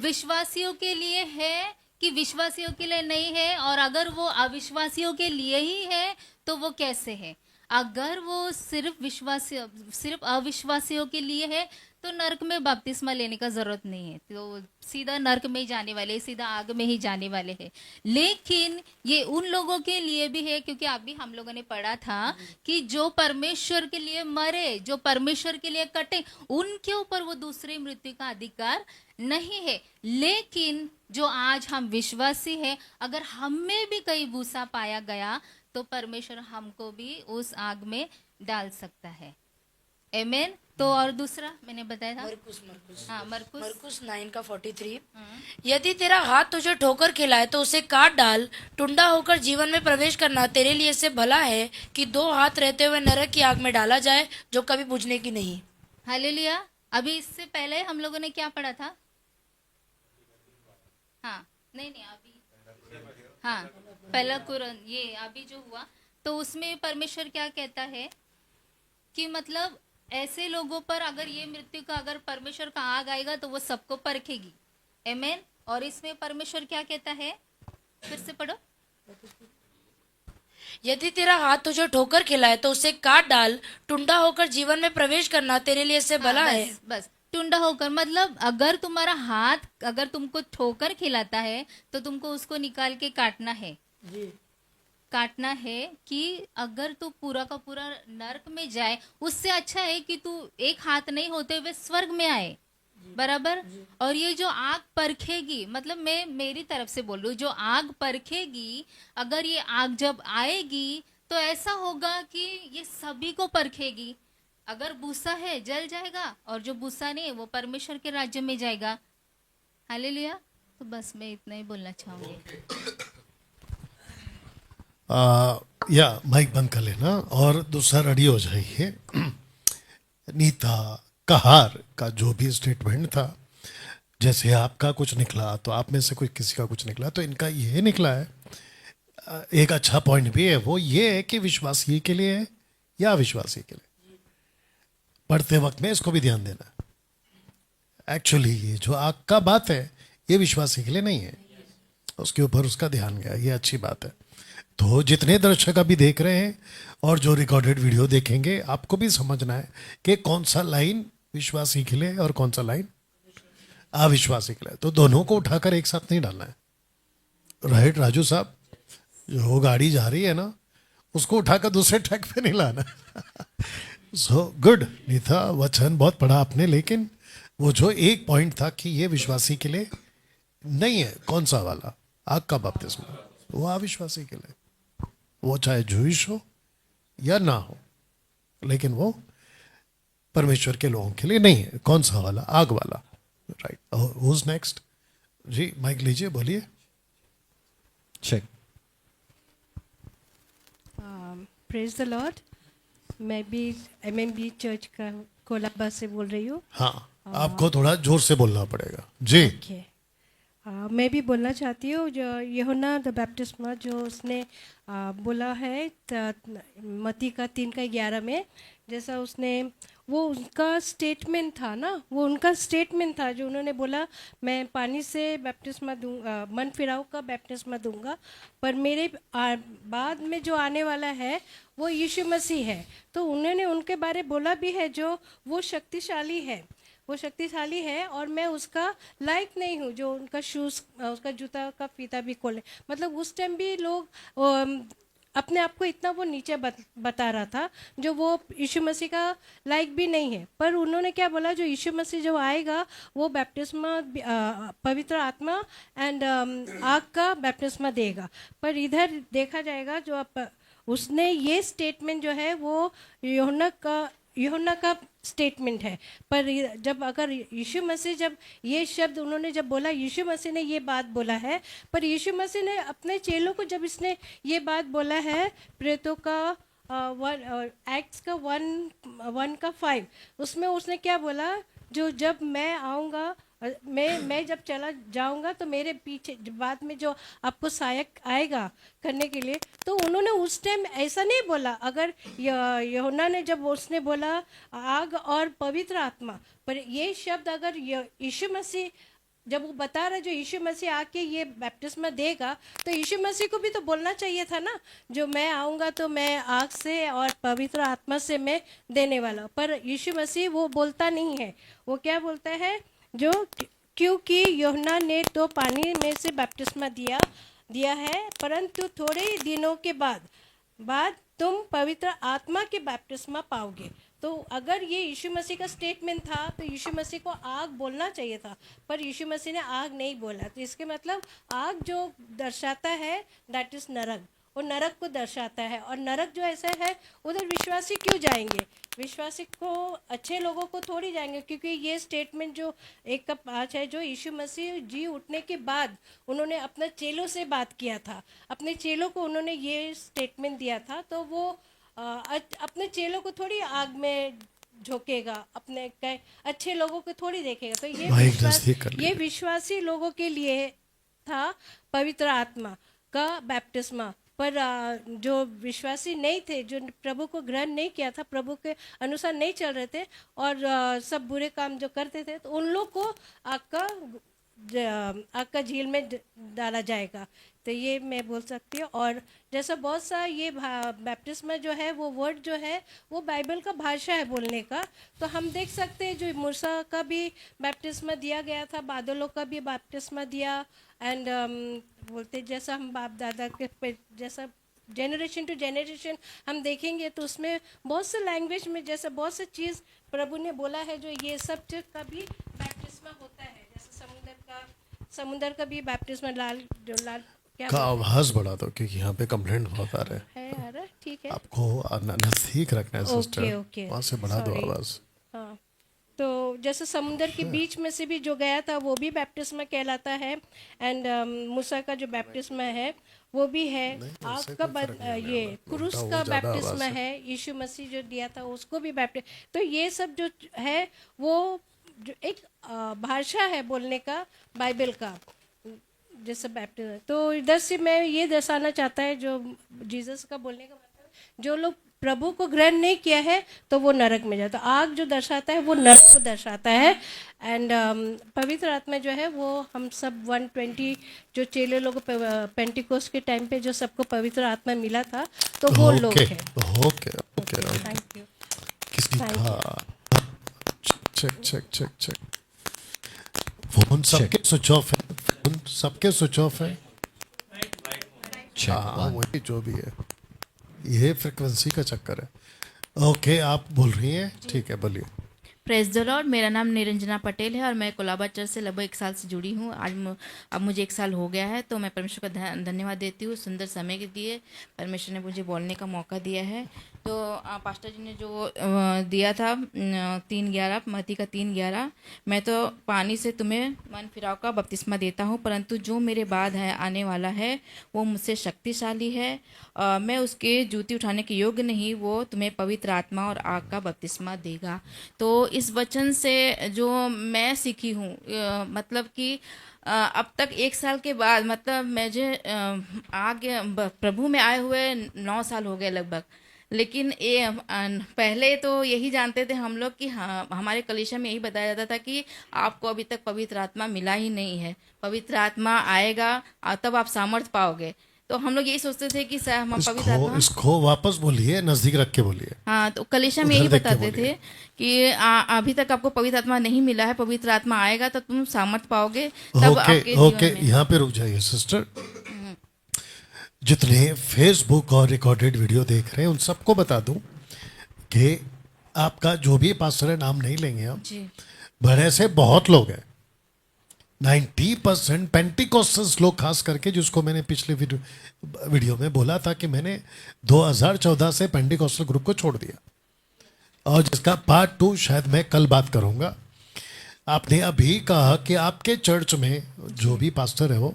विश्वासियों के लिए है कि विश्वासियों के लिए नहीं है, और अगर वो अविश्वासियों के लिए ही है तो वो कैसे है? अगर वो सिर्फ अविश्वासियों के लिए है तो नर्क में बपतिस्मा लेने का जरूरत नहीं है, तो सीधा नर्क में ही जाने वाले, सीधा आग में ही जाने वाले हैं। लेकिन ये उन लोगों के लिए भी है, क्योंकि अभी हम लोगों ने पढ़ा था कि जो परमेश्वर के लिए मरे, जो परमेश्वर के लिए कटे, उनके ऊपर वो दूसरी मृत्यु का अधिकार नहीं है। लेकिन जो आज हम विश्वासी हैं, अगर हम में भी कहीं भूसा पाया गया तो परमेश्वर हमको भी उस आग में डाल सकता है। आमेन। तो और दूसरा मैंने बताया था मरकुस 9:43, यदि तेरा हाथ तुझे ठोकर खिलाए तो उसे काट डाल, टुंडा होकर जीवन में प्रवेश करना तेरे लिए इससे भला है कि 2 हाथ रहते हुए नरक की आग में डाला जाए जो कभी बुझने की नहीं। हालेलुया। अभी इससे पहले हम लोगों ने क्या पढ़ा था? हाँ नहीं अभी, हाँ पहला कुरान, ये अभी जो हुआ, तो उसमें परमेश्वर क्या कहता है कि मतलब ऐसे लोगों पर अगर ये मृत्यु का, अगर परमेश्वर का आग आएगा तो वो सबको परखेगी। आमेन। और इसमें परमेश्वर क्या कहता है, फिर से पढ़ो। यदि तेरा हाथ तुझे ठोकर खिलाए तो उसे काट डाल, टुंडा होकर जीवन में प्रवेश करना तेरे लिए इससे भला है। बस टुंडा होकर मतलब अगर तुम्हारा हाथ अगर तुमको ठोकर खिलाता है तो तुमको उसको निकाल के काटना है जी। काटना है कि अगर तू पूरा का पूरा नरक में जाए, उससे अच्छा है कि तू एक हाथ नहीं होते हुए स्वर्ग में आए। बराबर। और ये जो आग परखेगी, मतलब मैं मेरी तरफ से बोल रही हूँ, जो आग परखेगी, अगर ये आग जब आएगी तो ऐसा होगा कि ये सभी को परखेगी। अगर भूसा है जल जाएगा, और जो भूसा नहीं है वो परमेश्वर के राज्य में जाएगा। हालेलुया। तो बस मैं इतना ही बोलना चाहूंगी। या माइक बंद कर लेना और दूसरा रेडी हो जाइए। नीता कहार का जो भी स्टेटमेंट था, जैसे आपका कुछ निकला तो आप में से कोई किसी का कुछ निकला, तो इनका ये निकला है। एक अच्छा पॉइंट भी है, वो ये है कि विश्वासी के लिए है या अविश्वासी के लिए। पढ़ते वक्त में इसको भी ध्यान देना। एक्चुअली ये जो आग का बात है ये विश्वासी के लिए नहीं है, उसके ऊपर उसका ध्यान गया, ये अच्छी बात है। तो जितने दर्शक अभी देख रहे हैं और जो रिकॉर्डेड वीडियो देखेंगे, आपको भी समझना है कि कौन सा लाइन विश्वासी के लिए और कौन सा लाइन अविश्वासी के लिए। तो दोनों को उठाकर एक साथ नहीं डालना है। राइट राजू साहब, जो गाड़ी जा रही है ना, उसको उठाकर दूसरे ट्रैक पे नहीं लाना। सो गुड नीता, वचन बहुत पढ़ा आपने, लेकिन वो जो एक पॉइंट था कि ये विश्वासी के लिए नहीं है, कौन सा वाला आग का बपतिस्मा, वो अविश्वासी के लिए, वो चाहे जूइश हो या ना हो, लेकिन वो परमेश्वर के लोगों के लिए नहीं है। कौन सा वाला? आग वाला। राइट। Who's next? जी माइक लीजिए, बोलिए। चेक। Praise the Lord. मैं भी एमएमबी चर्च का कोलाबा से बोल रही हूँ। हाँ, आपको थोड़ा जोर से बोलना पड़ेगा जी। Okay. मैं भी बोलना चाहती हूँ, जो यूहन्ना द बैप्टिस्मा जो उसने बोला है मत्ती का 3:11 में, जैसा उसने वो उनका स्टेटमेंट था ना, वो उनका स्टेटमेंट था जो उन्होंने बोला, मैं पानी से बैप्टिस्मा दूंगा, मन फिराव का बैप्टिस्मा दूंगा, पर मेरे बाद में जो आने वाला है वो यीशु मसीह है। तो उन्होंने उनके बारे बोला भी है जो वो शक्तिशाली है, वो शक्तिशाली है और मैं उसका लायक नहीं हूँ जो उनका शूज़, उसका जूता का फीता भी खोले। मतलब उस टाइम भी लोग अपने आप को इतना वो नीचे बता रहा था जो वो यीशु मसीह का लायक भी नहीं है। पर उन्होंने क्या बोला, जो यीशु मसीह जो आएगा वो बैप्टिस्मा पवित्र आत्मा एंड आग का बैप्टिस्मा देगा। पर इधर देखा जाएगा जो उसने ये स्टेटमेंट जो है वो यूहन्ना का स्टेटमेंट है। पर जब अगर यीशु मसीह जब ये शब्द उन्होंने जब बोला, यीशु मसीह ने ये बात बोला है, पर यीशु मसीह ने अपने चेलों को जब इसने ये बात बोला है, प्रेतों का एक्ट्स का 1:5, उसमें उसने क्या बोला, जो जब मैं आऊँगा, मैं जब चला जाऊंगा तो मेरे पीछे बाद में जो आपको सहायक आएगा करने के लिए। तो उन्होंने उस टाइम ऐसा नहीं बोला। अगर यूहन्ना ने जब उसने बोला आग और पवित्र आत्मा, पर ये शब्द अगर यीशु मसीह जब वो बता रहा है जो यीशु मसीह आके ये बैप्टिस्मा देगा, तो यीशु मसीह को भी तो बोलना चाहिए था ना, जो मैं आऊँगा तो मैं आग से और पवित्र आत्मा से मैं देने वाला हूँ। पर यीशु मसीह वो बोलता नहीं है। वो क्या बोलता है, जो क्योंकि यूहन्ना ने तो पानी में से बैप्टिस्मा दिया है, परंतु थोड़े ही दिनों के बाद तुम पवित्र आत्मा के बैप्टिस्मा पाओगे। तो अगर ये यीशु मसीह का स्टेटमेंट था तो यीशु मसीह को आग बोलना चाहिए था, पर यीशु मसीह ने आग नहीं बोला। तो इसके मतलब आग जो दर्शाता है दैट इज नरक, वो नरक को दर्शाता है। और नरक जो ऐसा है उधर विश्वासी क्यों जाएंगे, विश्वासी को अच्छे लोगों को थोड़ी जाएंगे, क्योंकि ये स्टेटमेंट जो 1:5 है, जो यीशु मसीह जी उठने के बाद उन्होंने अपने चेलों से बात किया था, अपने चेलों को उन्होंने ये स्टेटमेंट दिया था, तो वो अपने चेलों को थोड़ी आग में झोंकेगा, अपने अच्छे लोगों को थोड़ी देखेगा। तो ये विश्वासी लोगों के लिए था पवित्र आत्मा का बैप्टिस्मा। पर जो विश्वासी नहीं थे, जो प्रभु को ग्रहण नहीं किया था, प्रभु के अनुसार नहीं चल रहे थे और सब बुरे काम जो करते थे, तो उन लोग को आग का झील में डाला जाएगा। तो ये मैं बोल सकती हूँ। और जैसा बहुत सा ये बैप्टिस्मा जो है, वो वर्ड जो है वो बाइबल का भाषा है बोलने का। तो हम देख सकते हैं जो मूसा का भी बैप्टिस्मा दिया गया था, बादलों का भी बैप्टिस्मा दिया, एंड बोलते जैसा हम बाप दादा के जैसा जनरेशन टू जनरेशन हम देखेंगे तो उसमें बहुत से लैंग्वेज में जैसा बहुत सी चीज़ प्रभु ने बोला है, जो ये सब चीज़ का भी बैप्टिस्मा होता है। जैसे समुद्र का भी बैप्टिस्मा लाल क्या का आवाज बढ़ा दो, क्योंकि यहाँ पे कंप्लेंट बहुत आ रहे हैं। है आ रहा, ठीक है, आपको नजदीक रखना है सिस्टर, ओके, वहाँ से बढ़ा दो sorry। आवाज। हाँ, तो जैसे समुद्र के बीच में से भी जो गया था वो भी बैप्टिस्मा कहलाता है। एंड मूसा का जो बैप्टिस्मा है वो भी है। आग का ये क्रूस का बैप्टिस्मा है, यीशु मसीह जो दिया था उसको भी बैप्टिस्मा। तो ये सब जो है वो जो एक भाषा है बोलने का बाइबल का, जैसे बैप्टिज्म। तो इधर से मैं ये दर्शाना चाहता है, जो जीसस का बोलने का मतलब, जो लोग प्रभु को ग्रहण नहीं किया है तो वो नरक में जाता। आग जो दर्शाता है वो नरक को दर्शाता है। एंड पवित्र आत्मा जो है वो हम सब 120 जो चेले लोग पेंटिकोस्ट के टाइम पे जो सबको पवित्र आत्मा मिला था, तो वो लोग हैं। Okay thank you. किसकी चेक फोन सबके स्विच ऑफ है, फोन सबके स्विच ऑफ है। हाँ, वही जो भी है, ये फ्रिक्वेंसी का चक्कर है। ओके, आप बोल रही हैं, ठीक है, बोलिए। Praise the Lord. मेरा नाम निरंजना पटेल है और मैं कोलाबा चर्च से लगभग 1 साल से जुड़ी हूँ। अब मुझे 1 साल हो गया है, तो मैं परमेश्वर का धन्यवाद देती हूँ सुंदर समय के लिए। परमेश्वर ने मुझे बोलने का मौका दिया है। तो पास्टर जी ने जो दिया था 3:11, मत्ती का 3:11, मैं तो पानी से तुम्हें मन फिराव का बपतिस्मा देता हूँ, परंतु जो मेरे बाद है आने वाला है वो मुझसे शक्तिशाली है, मैं उसके जूती उठाने के योग्य नहीं, वो तुम्हें पवित्र आत्मा और आग का बपतिस्मा देगा। तो इस वचन से जो मैं सीखी हूँ, मतलब कि अब तक 1 साल के बाद, मतलब मुझे आगे प्रभु में आए हुए 9 साल हो गए लगभग। लेकिन ये पहले तो यही जानते थे हम लोग कि हाँ, हमारे कलीसिया में यही बताया जाता था कि आपको अभी तक पवित्र आत्मा मिला ही नहीं है, पवित्र आत्मा आएगा तब आप सामर्थ पाओगे। तो हम लोग यही सोचते थे कि हम पवित्र आत्मा, इसको वापस बोलिए, नजदीक रख के बोलिए। हाँ, तो कलीसिया में यही बताते थे कि अभी तक आपको पवित्र आत्मा नहीं मिला है, पवित्र आत्मा आएगा तब तुम सामर्थ पाओगे, तब आपके ओके, यहाँ पे रुक जाइए सिस्टर। जितने फेसबुक और रिकॉर्डेड वीडियो देख रहे हैं उन सबको बता दूं कि आपका जो भी पास्टर है, नाम नहीं लेंगे हम, पर ऐसे बहुत लोग हैं, 90% पेंटिकोस्टल्स लोग खास करके, जिसको मैंने पिछले वीडियो में बोला था कि मैंने 2014 से पेंटिकोस्टल ग्रुप को छोड़ दिया, और जिसका पार्ट 2 शायद मैं कल बात करूंगा। आपने अभी कहा कि आपके चर्च में जो भी पास्टर है वो,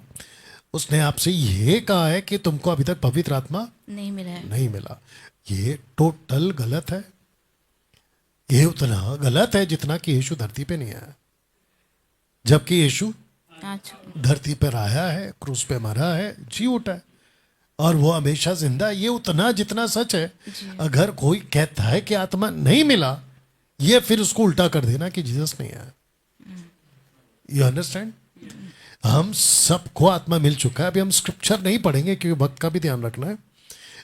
उसने आपसे ये कहा है कि तुमको अभी तक पवित्र आत्मा नहीं मिला है, नहीं मिला। ये टोटल गलत है। ये उतना गलत है जितना कि यीशु धरती पे नहीं आया, जबकि यीशु धरती पर आया है, क्रूस पे मरा है, जी उठा है, और वो हमेशा जिंदा है। ये उतना जितना सच है। अगर कोई कहता है कि आत्मा नहीं मिला, ये फिर उसको उल्टा कर देना कि जीसस नहीं आया। You understand? हम सबको आत्मा मिल चुका है। अभी हम स्क्रिप्चर नहीं पढ़ेंगे क्योंकि वक्त का भी ध्यान रखना है,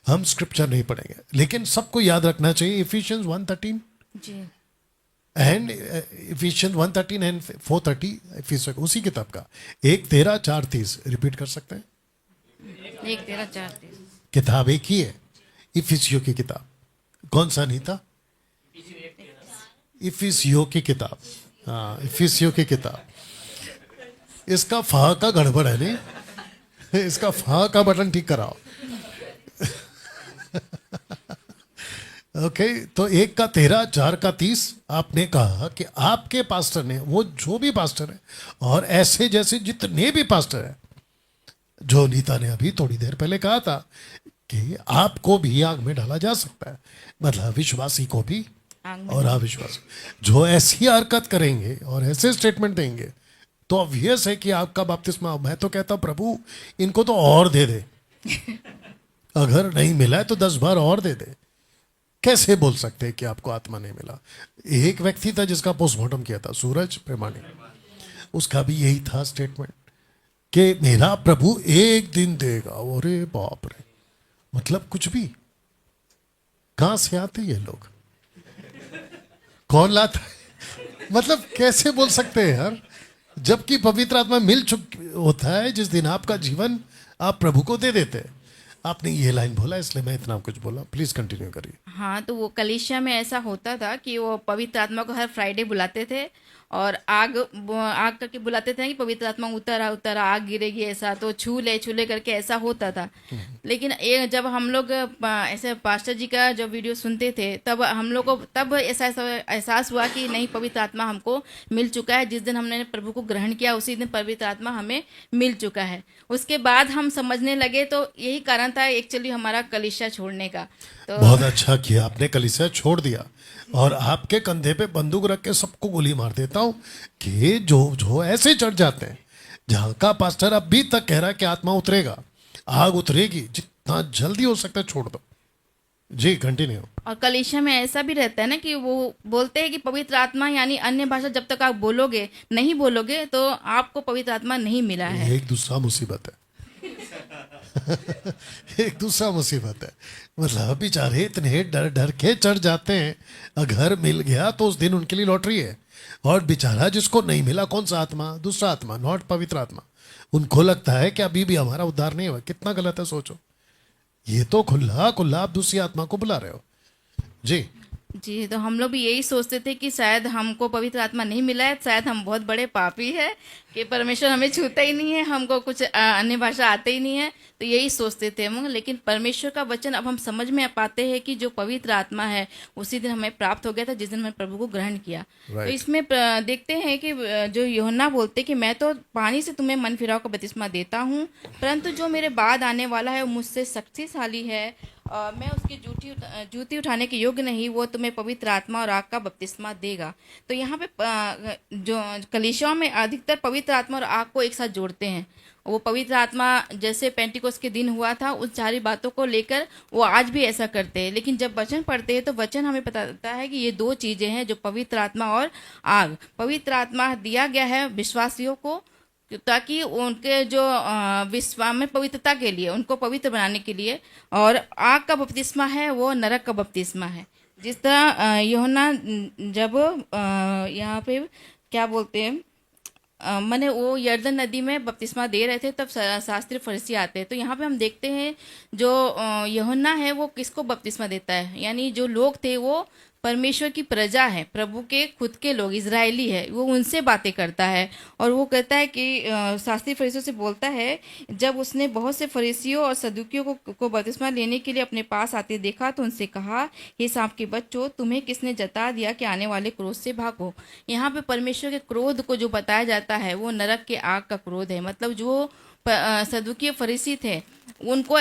हम स्क्रिप्चर नहीं पढ़ेंगे, लेकिन सबको याद रखना चाहिए इफिशियंस 1:13 जी एंड इफिशियंस 1:13 एंड 4:30 इफिशियंस उसी किताब का 1:13-4:30 रिपीट कर सकते हैं। 1:13-4:30 किताब एक ही है, इफिसियो की किताब। कौन सा नहीं था? इफिसियो की किताब। हाँ, इफिसियो की किताब। इसका फा का गड़बड़ है नहीं, इसका फा का बटन ठीक कराओ। ओके, तो 1:13-4:30 आपने कहा कि आपके पास्टर ने, वो जो भी पास्टर है और ऐसे जैसे जितने भी पास्टर हैं, जो नीता ने अभी थोड़ी देर पहले कहा था कि आपको भी आग में डाला जा सकता है, मतलब विश्वासी को भी और अविश्वासी, जो ऐसी हरकत करेंगे और ऐसे स्टेटमेंट देंगे तो ऑब्वियस है कि आपका बपतिस्मा। मैं तो कहता हूं प्रभु इनको तो और दे दे, अगर नहीं मिला है तो 10 बार और दे दे। कैसे बोल सकते हैं कि आपको आत्मा नहीं मिला? एक व्यक्ति था जिसका पोस्टमार्टम किया था, सूरज प्रेमानी, उसका भी यही था स्टेटमेंट कि मेरा प्रभु एक दिन देगा। अरे बाप रे, मतलब कुछ भी। कहां से आते ये लोग? कौन लाता है? मतलब कैसे बोल सकते हैं यार, जबकि पवित्र आत्मा मिल चुक होता है जिस दिन आपका जीवन आप प्रभु को दे देते हैं। आपने ये लाइन बोला इसलिए मैं इतना कुछ बोला, प्लीज कंटिन्यू करिए। हाँ, तो वो कलीसिया में ऐसा होता था कि वो पवित्र आत्मा को हर फ्राइडे बुलाते थे और आग करके बुलाते थे कि पवित्र आत्मा उतर आग गिरेगी, ऐसा तो छू ले करके ऐसा होता था। लेकिन जब हम लोग ऐसे पास्टर जी का जो वीडियो सुनते थे तब हम लोग को तब ऐसा एहसास हुआ कि नहीं, पवित्र आत्मा हमको मिल चुका है। जिस दिन हमने प्रभु को ग्रहण किया उसी दिन पवित्र आत्मा हमें मिल चुका है। उसके बाद हम समझने लगे, तो यही कारण था एक्चुअली हमारा कलीसिया छोड़ने का। तो बहुत अच्छा किया आपने, कलीसिया छोड़ दिया। और आपके कंधे पे बंदूक रख के सबको गोली मार देता हूं कि जो ऐसे चढ़ जाते हैं, जहां का पास्टर अभी तक कह रहा है कि आत्मा उतरेगा, आग उतरेगी, जितना जल्दी हो सकता है छोड़ दो। जी कंटिन्यू। और कलीसिया में ऐसा भी रहता है ना कि वो बोलते हैं कि पवित्र आत्मा यानी अन्य भाषा जब तक आप नहीं बोलोगे तो आपको पवित्र आत्मा नहीं मिला है। एक दूसरा मुसीबत है। एक दूसरा मुसीबत है, मतलब बेचारे इतने डर के चढ़ जाते हैं, अगर मिल गया तो उस दिन उनके लिए लॉटरी है। और बेचारा जिसको नहीं मिला, कौन सा आत्मा? दूसरा आत्मा, नॉट पवित्र आत्मा। उनको लगता है कि अभी भी हमारा उद्धार नहीं हुआ। कितना गलत है सोचो। ये तो खुला आप दूसरी आत्मा को बुला रहे हो। जी, तो हम लोग भी यही सोचते थे कि शायद हमको पवित्र आत्मा नहीं मिला है, शायद हम बहुत बड़े पापी है कि परमेश्वर हमें छूता ही नहीं है, हमको कुछ अन्य भाषा आते ही नहीं है, तो यही सोचते थे हम। लेकिन परमेश्वर का वचन अब हम समझ में पाते हैं कि जो पवित्र आत्मा है उसी दिन हमें प्राप्त हो गया था जिस दिन हमने प्रभु को ग्रहण किया। तो इसमें देखते हैं कि जो यूहन्ना बोलते कि मैं तो पानी से तुम्हें मन फिराव का बपतिस्मा देता हूँ, परंतु जो मेरे बाद आने वाला है वो मुझसे शक्तिशाली है, मैं उसकी जूती उठाने के योग्य नहीं, वो तुम्हें पवित्र आत्मा और आग का बपतिस्मा देगा। तो यहाँ पे जो कलीसिया में अधिकतर पवित्र आत्मा और आग को एक साथ जोड़ते हैं। वो पवित्र आत्मा जैसे पेंटिकोस के दिन हुआ था, उन सारी बातों को लेकर वो आज भी ऐसा करते हैं। लेकिन जब वचन पढ़ते हैं तो वचन हमें बताता है कि ये दो चीज़ें हैं, जो पवित्र आत्मा और आग। पवित्र आत्मा दिया गया है विश्वासियों को ताकि उनके जो विश्वास में पवित्रता के लिए, उनको पवित्र बनाने के लिए, और आग का बपतिस्मा है वो नरक का बपतिस्मा है। जिस तरह यूहन्ना जब यहाँ पे क्या बोलते हैं, मैंने वो यर्दन नदी में बपतिस्मा दे रहे थे तब शास्त्री फरीसी आते हैं। तो यहाँ पे हम देखते हैं जो यूहन्ना है वो किसको बपतिस्मा देता है, यानी जो लोग थे वो परमेश्वर की प्रजा है, प्रभु के खुद के लोग इजरायली है, वो उनसे बातें करता है। और वो कहता है कि शास्त्री फरीसियों से बोलता है, जब उसने बहुत से फरीसियों और सदुकियों को बपतिस्मा लेने के लिए अपने पास आते देखा तो उनसे कहा, हे सांप के बच्चों, तुम्हें किसने जता दिया कि आने वाले क्रोध से भागो। यहाँ पे परमेश्वर के क्रोध को जो बताया जाता है वो नरक के आग का क्रोध है। मतलब जो सदुकीय फरीसी थे उनको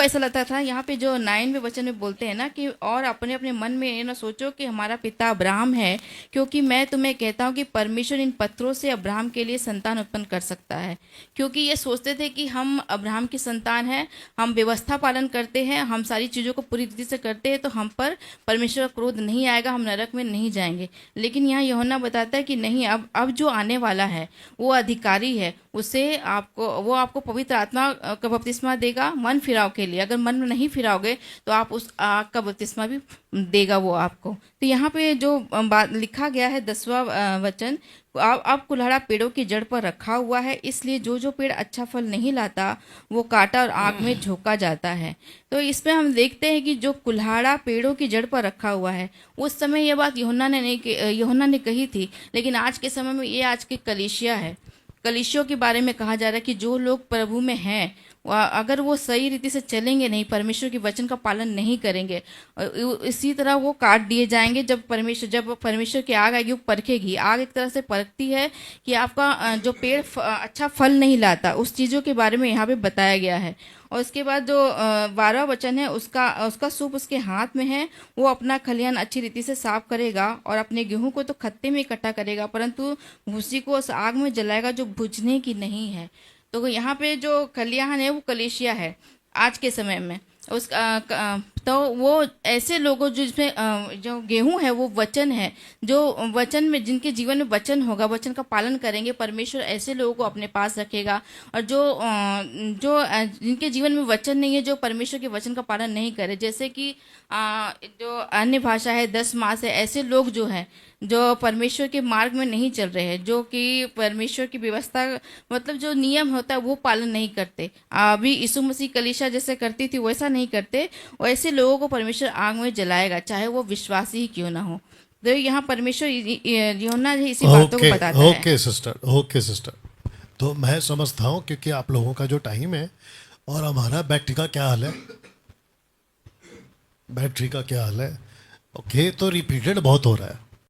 ऐसा लगता था, यहाँ पे जो 9वें वचन में बोलते हैं ना कि और अपने अपने मन में ये ना सोचो कि हमारा पिता अब्राहम है, क्योंकि मैं तुम्हें कहता हूँ कि परमेश्वर इन पत्थरों से अब्राहम के लिए संतान उत्पन्न कर सकता है। क्योंकि ये सोचते थे कि हम अब्राहम की संतान हैं, हम व्यवस्था पालन करते हैं, हम सारी चीज़ों को पूरी रीति से करते हैं, तो हम पर परमेश्वर का क्रोध नहीं आएगा, हम नरक में नहीं जाएंगे। लेकिन यहाँ यूहन्ना बताता है कि नहीं, अब जो आने वाला है वो अधिकारी है, उससे वो आपको पवित्र आत्मा का बपतिस्मा देगा मन फिराव के लिए। अगर मन में नहीं फिराओगे तो आप उस आग का बपतिस्मा भी देगा वो आपको। तो यहाँ पे जो बात लिखा गया है 10वां वचन, अब कुल्हाड़ा पेड़ों की जड़ पर रखा हुआ है, इसलिए जो जो पेड़ अच्छा फल नहीं लाता वो काटा और आग में झोंका जाता है। तो इसमें हम देखते हैं कि जो कुल्हाड़ा पेड़ों की जड़ पर रखा हुआ है, उस समय ये बात यूहन्ना ने कही थी, लेकिन आज के समय में ये आज की कलीसिया है। कलीसियों के बारे में कहा जा रहा है कि जो लोग प्रभु में हैं अगर वो सही रीति से चलेंगे नहीं, परमेश्वर के वचन का पालन नहीं करेंगे, इसी तरह वो काट दिए जाएंगे। जब परमेश्वर की आग आएगी वो परखेगी। आग एक तरह से परखती है कि आपका जो पेड़ अच्छा फल नहीं लाता, उस चीज़ों के बारे में यहाँ पे बताया गया है। और उसके बाद जो 12वां वचन है, उसका सूप उसके हाथ में है, वो अपना खलिहान अच्छी रीति से साफ करेगा और अपने गेहूं को तो खत्ते में इकट्ठा करेगा, परंतु भूसी को उस आग में जलाएगा जो बुझने की नहीं है। तो यहाँ पे जो खलिहान है वो कलीसिया है आज के समय में। तो वो ऐसे लोगों जिसमें जो गेहूं है वो वचन है, जो वचन में जिनके जीवन में वचन होगा, वचन का पालन करेंगे, परमेश्वर ऐसे लोगों को अपने पास रखेगा। और जो जिनके जीवन में वचन नहीं है, जो परमेश्वर के वचन का पालन नहीं करे, जैसे कि जो अन्य भाषा है 10 मास है, ऐसे लोग जो हैं जो परमेश्वर के मार्ग में नहीं चल रहे हैं, जो कि परमेश्वर की व्यवस्था मतलब जो नियम होता है वो पालन नहीं करते। अभी यीशु मसीह कलीसिया जैसे करती थी वैसा नहीं करते, वैसे लोगों को परमेश्वर आग में जलाएगा, चाहे वो विश्वासी ही क्यों ना हो। तो यहाँ परमेश्वर यूहन्ना इसी बातों को बताता है। ओके सिस्टर, तो मैं समझता हूँ क्योंकि आप लोगों का जो टाइम है और हमारा बैटरी का क्या हाल है, ओके, तो रिपीटेड बहुत हो रहा है।